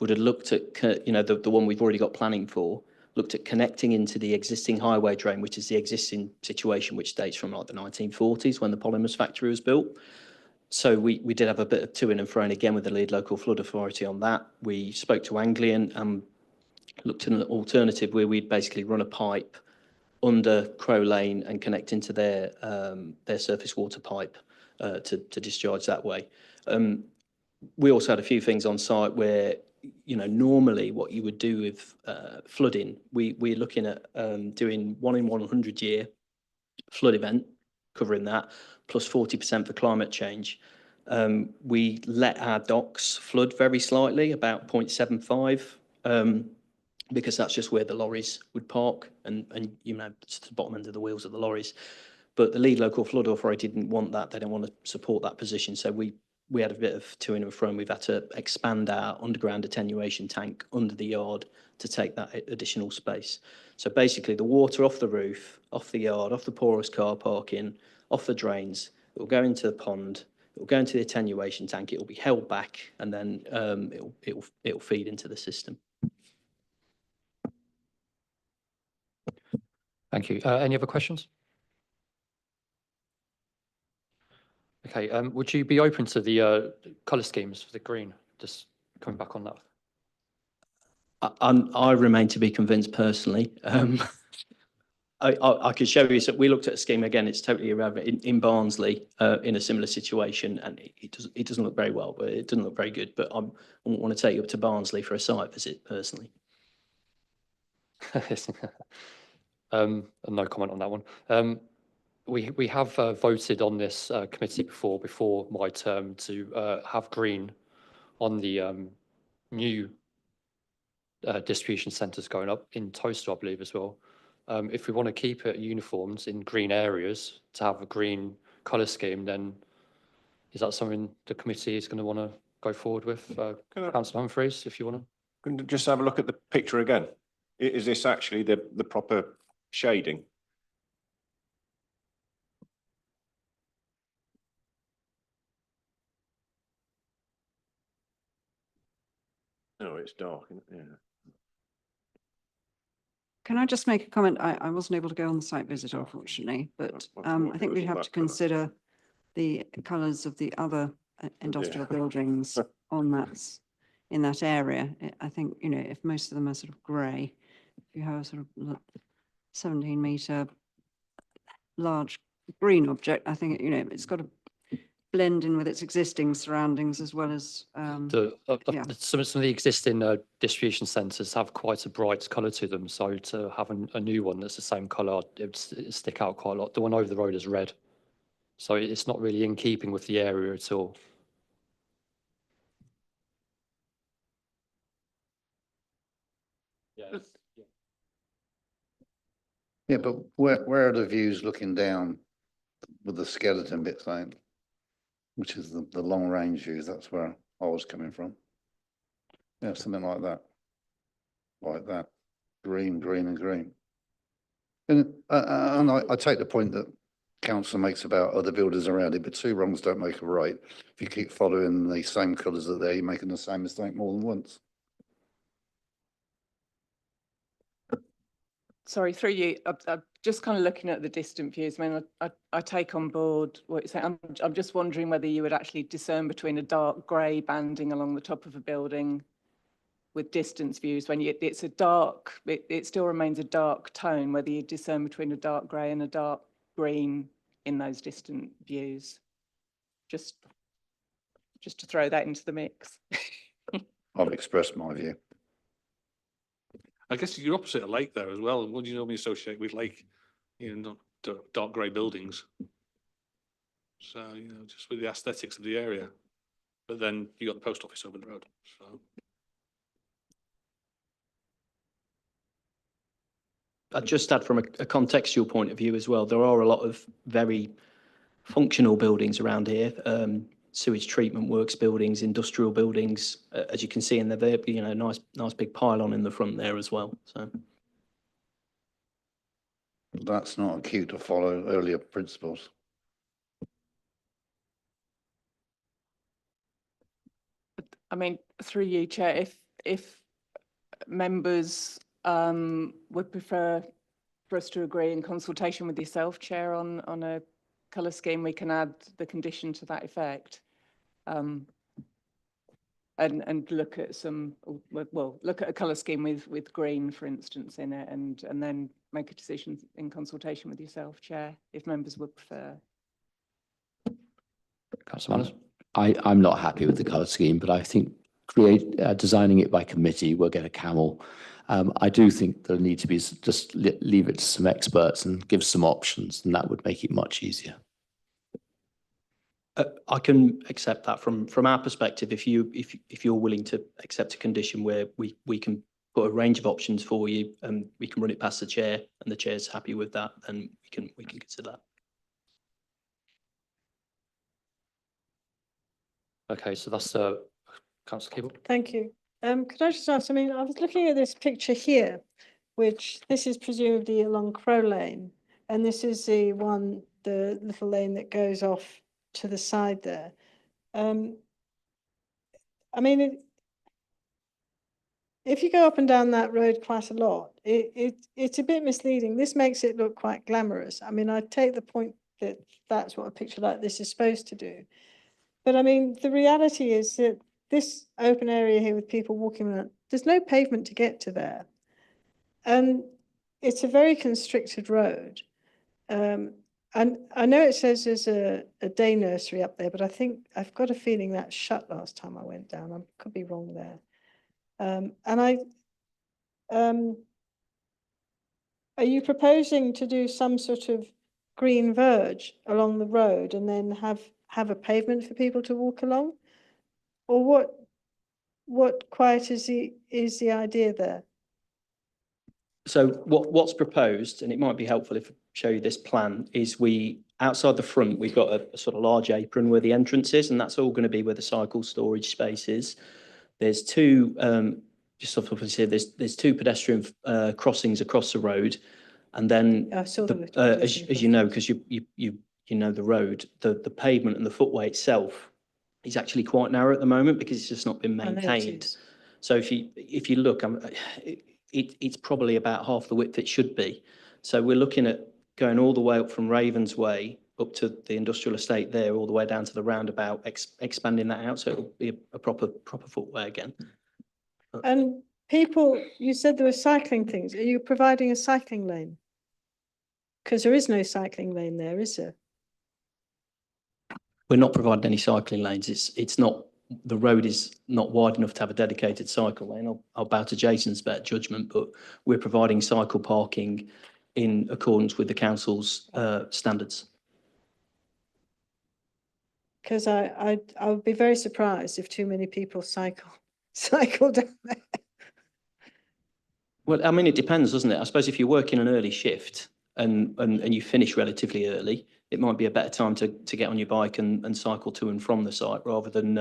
would have looked at, you know, the one we've already got planning for, looked at connecting into the existing highway drain, which is the existing situation, which dates from like the 1940s when the polymers factory was built. So we did have a bit of to-in and fro-in again with the lead local flood authority on that. We spoke to Anglian and looked at an alternative where we'd basically run a pipe under Crow Lane and connect into their surface water pipe to discharge that way. We also had a few things on site where, you know, normally what you would do with flooding, we're looking at doing 1 in 100 year flood event, covering that, plus 40% for climate change. We let our docks flood very slightly, about 0.75, because that's just where the lorries would park and you know, it's the bottom end of the wheels of the lorries. But the lead local flood authority didn't want that. They didn't want to support that position. So we had a bit of to in and fro, and we've had to expand our underground attenuation tank under the yard to take that additional space. So basically the water off the roof, off the yard, off the porous car parking, off the drains, it will go into the pond, it will go into the attenuation tank, it will be held back, and then it'll feed into the system. Thank you. Any other questions? Okay, would you be open to the colour schemes for the green? Just coming back on that. I remain to be convinced personally. I could show you, so we looked at a scheme, again, it's totally irrelevant, in Barnsley, in a similar situation, and it doesn't look very well, but it doesn't look very good, but I wouldn't want to take you up to Barnsley for a site visit personally. No comment on that one. We have voted on this committee before my term to have green on the new distribution centres going up in Toaster, I believe, as well. If we want to keep it uniformed in green areas to have a green colour scheme, then is that something the committee is going to want to go forward with? Councillor Humphreys, if you want to. Can you just have a look at the picture again? Is this actually the proper shading? No, it's dark, isn't it? Yeah. Can I just make a comment? I wasn't able to go on the site visit, unfortunately, but I think we have to consider the colours of the other industrial buildings on in that area. I think, you know, if most of them are sort of grey, if you have a sort of 17-metre large green object, I think, you know, it's got to blend in with its existing surroundings as well as Some of the existing distribution centres have quite a bright colour to them, so to have a new one that's the same colour, it'd stick out quite a lot. The one over the road is red, so it's not really in keeping with the area at all. Yeah, but where are the views looking down with the skeleton bit saying, which is the long range views? That's where I was coming from. Yeah, something like that. Like that. Green, green and green. And I take the point that council makes about other builders around it, but two wrongs don't make a right. If you keep following the same colours that they're making the same mistake more than once. Sorry, through you, I'm just kind of looking at the distant views. I mean, I take on board what you're saying. I'm just wondering whether you would actually discern between a dark grey banding along the top of a building with distance views when it's a dark, it still remains a dark tone, whether you discern between a dark grey and a dark green in those distant views. Just to throw that into the mix. I've expressed my view. I guess you're opposite a lake there as well. What do you normally associate with lake? You know, not dark grey buildings. So, you know, just with the aesthetics of the area. But then you got the post office over the road. So. I'd just add from a contextual point of view as well, there are a lot of very functional buildings around here. Sewage treatment works buildings, industrial buildings, as you can see in the, you know, nice big pylon in the front there as well. So That's not acute to follow earlier principles. I mean, through you, Chair, if members would prefer for us to agree in consultation with yourself, Chair, on a colour scheme, we can add the condition to that effect. And look at look at a colour scheme with green, for instance, in it, and then make a decision in consultation with yourself, Chair, if members would prefer. Councillor Manners. I'm not happy with the colour scheme, but I think designing it by committee will get a camel. I do think there need to be just leave it to some experts and give some options, and that would make it much easier. I can accept that from our perspective. If you're willing to accept a condition where we can put a range of options for you and we can run it past the chair and the chair's happy with that, then we can consider that. Okay, so that's Councillor Keeble. Thank you. Could I just ask, I mean, I was looking at this picture here which this is presumably along Crow Lane, and this is the one, the little lane that goes off to the side there. I mean, if you go up and down that road quite a lot, it's a bit misleading. This makes it look quite glamorous. I mean, I take the point that that's what a picture like this is supposed to do. But I mean, the reality is that this open area here with people walking around, there's no pavement to get to there. And it's a very constricted road. And I know it says there's a day nursery up there, but I think I've got a feeling that shut last time I went down. I could be wrong there. Are you proposing to do some sort of green verge along the road and then have a pavement for people to walk along? Or what quite is the idea there? So what's proposed, and it might be helpful if I show you this plan, is outside the front, we've got a sort of large apron where the entrance is, and that's all going to be where the cycle storage space is. There's two, just off of here, there's two pedestrian crossings across the road. And then, as you know, because you know the road, the pavement and the footway itself is actually quite narrow at the moment because it's just not been maintained. So if you look, it's probably about half the width it should be. So we're looking at going all the way up from Ravensway up to the industrial estate there, all the way down to the roundabout, expanding that out so it'll be a proper footway again. And people, you said there were cycling things. Are you providing a cycling lane? Because there is no cycling lane there, is there? We're not providing any cycling lanes. It's not, the road is not wide enough to have a dedicated cycle lane. I'll bow to Jason's better judgment, but we're providing cycle parking in accordance with the council's standards. Because I would be very surprised if too many people cycle down there. Well, I mean, it depends, doesn't it? I suppose if you're working an early shift and you finish relatively early, it might be a better time to get on your bike and cycle to and from the site rather than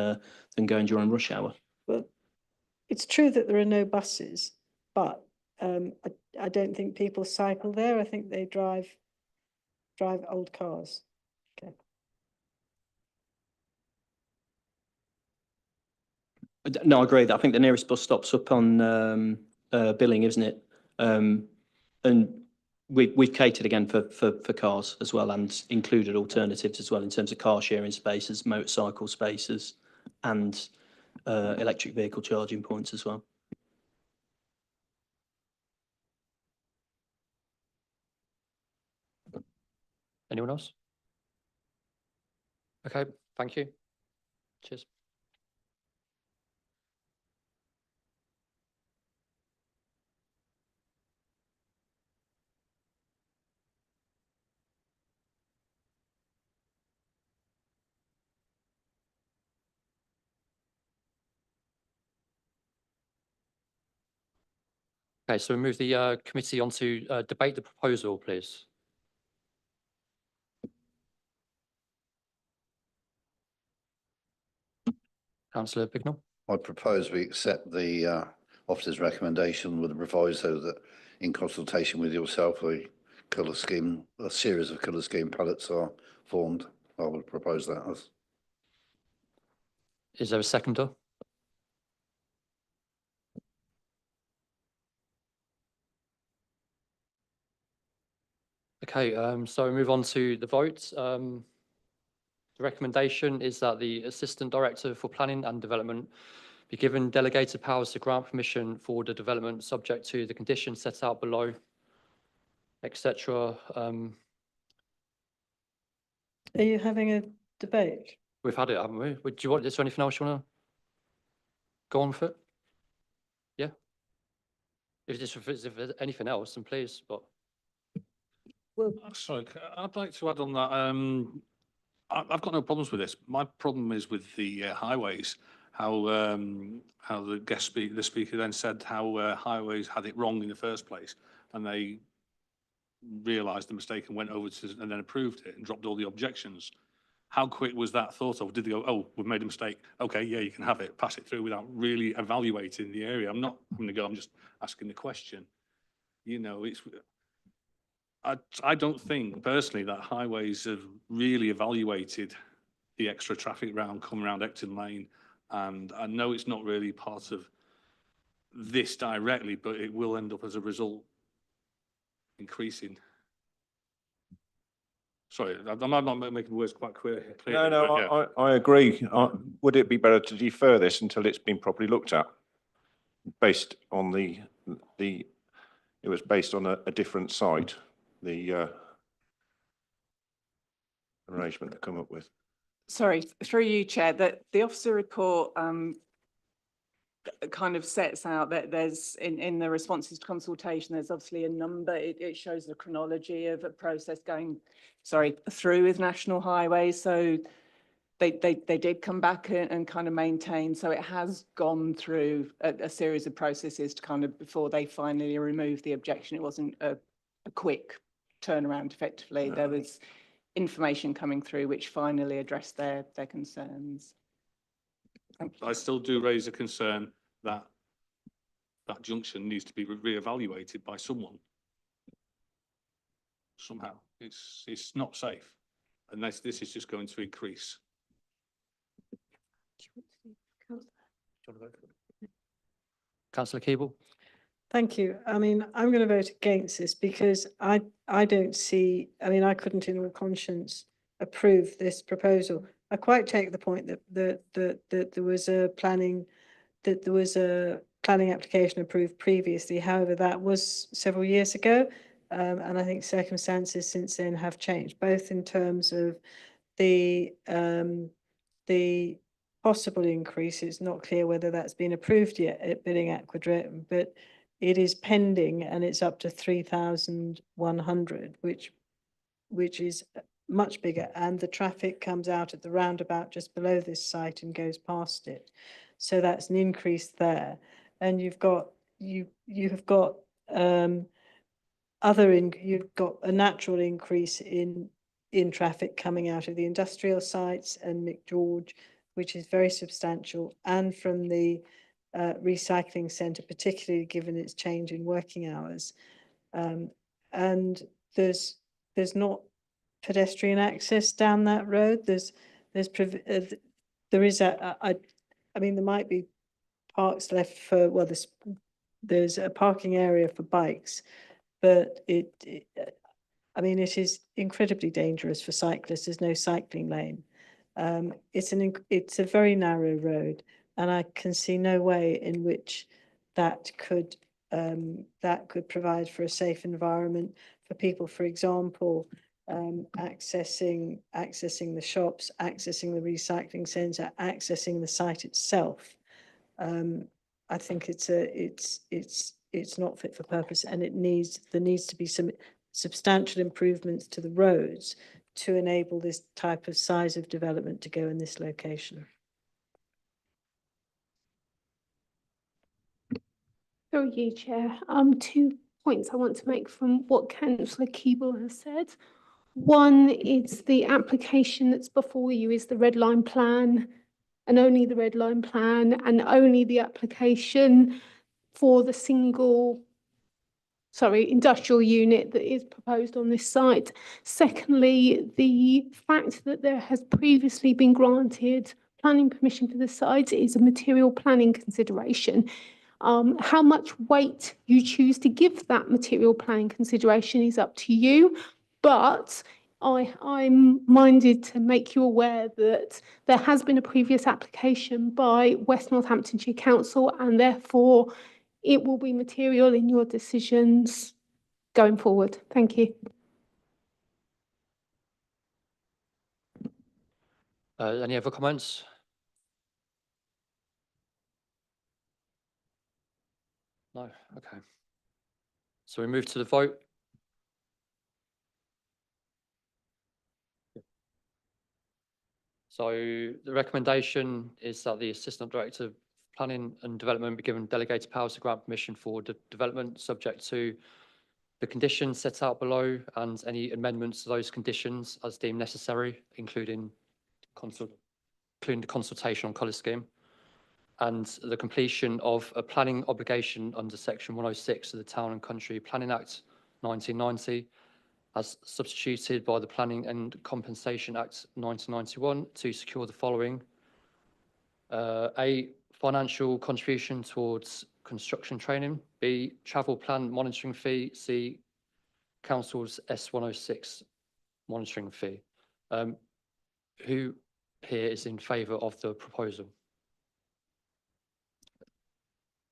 going during rush hour. Well, it's true that there are no buses, but I don't think people cycle there. I think they drive old cars. Okay. No, I agree. I think the nearest bus stop's up on Billing, isn't it? And we've catered again for cars as well and included alternatives as well in terms of car sharing spaces, motorcycle spaces and electric vehicle charging points as well. Anyone else? Okay, thank you. Cheers. Okay, so we move the committee on to debate the proposal, please. Councillor Bignell. I propose we accept the officer's recommendation with the proviso that in consultation with yourself, a series of colour scheme palettes are formed. I would propose that as. Is there a seconder? Okay, so we move on to the vote. The recommendation is that the Assistant Director for Planning and Development be given delegated powers to grant permission for the development subject to the conditions set out below, etc. Are you having a debate? We've had it, haven't we? Do you want, is there anything else you want to go on with it? Yeah? If there's anything else, then please, but. Well, sorry, I'd like to add on that. I've got no problems with this. My problem is with the highways. How the speaker then said how highways had it wrong in the first place, and they realised the mistake and went over to and then approved it and dropped all the objections. How quick was that thought of? Did they go, oh, we've made a mistake. Okay, yeah, you can have it. Pass it through without really evaluating the area. I'm not going to go. I'm just asking the question. You know, I don't think personally that highways have really evaluated the extra traffic coming around Ecton Lane. And I know it's not really part of this directly, but it will end up as a result increasing. Sorry, I'm not making words quite clear. I agree. Would it be better to defer this until it's been properly looked at? Based on it was based on a different site, the arrangement to come up with. Sorry, through you, Chair, that the officer report kind of sets out that there's in the responses to consultation, there's obviously a number. It shows the chronology of a process going, through with National Highways. So they did come back and kind of maintain. So it has gone through a series of processes to kind of before they finally removed the objection. It wasn't a quick turnaround. Effectively, there was information coming through which finally addressed their concerns. I still do raise a concern that that junction needs to be re-evaluated by someone. Somehow, it's not safe, and this is just going to increase. Councillor Keeble. Thank you. I mean, I'm going to vote against this because I don't see, I mean, I couldn't in all conscience approve this proposal. I quite take the point that there was a planning application approved previously. However, that was several years ago. And I think circumstances since then have changed, both in terms of the possible increase. It's not clear whether that's been approved yet at Billing Aquadret, but it is pending and it's up to 3,100, which is much bigger, and the traffic comes out at the roundabout just below this site and goes past it. So that's an increase there. And you've got you've got a natural increase in traffic coming out of the industrial sites and Nick George, which is very substantial, and from the recycling centre, particularly given its change in working hours. And there's not pedestrian access down that road. There might be parks left for, well, there's a parking area for bikes, but it is incredibly dangerous for cyclists. There's no cycling lane. It's a very narrow road, and I can see no way in which that could provide for a safe environment for people, for example, accessing the shops, accessing the recycling centre, accessing the site itself. I think it's not fit for purpose, and there needs to be some substantial improvements to the roads to enable this type of size of development to go in this location. Through you, Chair. 2 points I want to make from what Councillor Keeble has said. One is the application that's before you is the red line plan, and only the red line plan, and only the application for the industrial unit that is proposed on this site. Secondly, the fact that there has previously been granted planning permission for the site is a material planning consideration. How much weight you choose to give that material planning consideration is up to you, but I'm minded to make you aware that there has been a previous application by West Northamptonshire Council, and therefore it will be material in your decisions going forward. Thank you. Any other comments? No, okay. So we move to the vote. So the recommendation is that the Assistant Director of Planning and Development be given delegated powers to grant permission for development subject to the conditions set out below and any amendments to those conditions as deemed necessary, including the consultation on colour scheme. and the completion of a planning obligation under section 106 of the Town and Country Planning Act 1990, as substituted by the Planning and Compensation Act 1991 to secure the following. A, financial contribution towards construction training. B, travel plan monitoring fee. C, council's S106 monitoring fee. Who here is in favour of the proposal?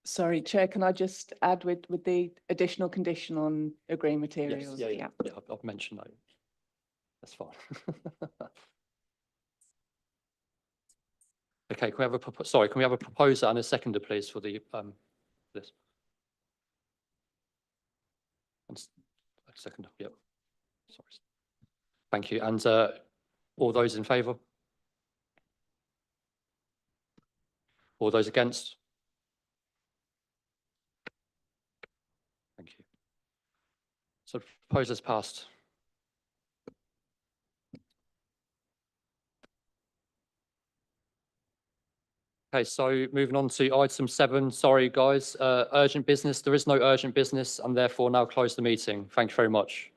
Sorry, Chair, can I just add with the additional condition on agreeing materials? Yeah, I've mentioned that. That's fine. Okay, can we have a proposer and a seconder, please, for the this? And a seconder, yep. Sorry. Thank you. And all those in favour? All those against? Thank you. So the proposal's passed. Okay, so moving on to item 7. Sorry, guys, urgent business. There is no urgent business and therefore now close the meeting. Thank you very much.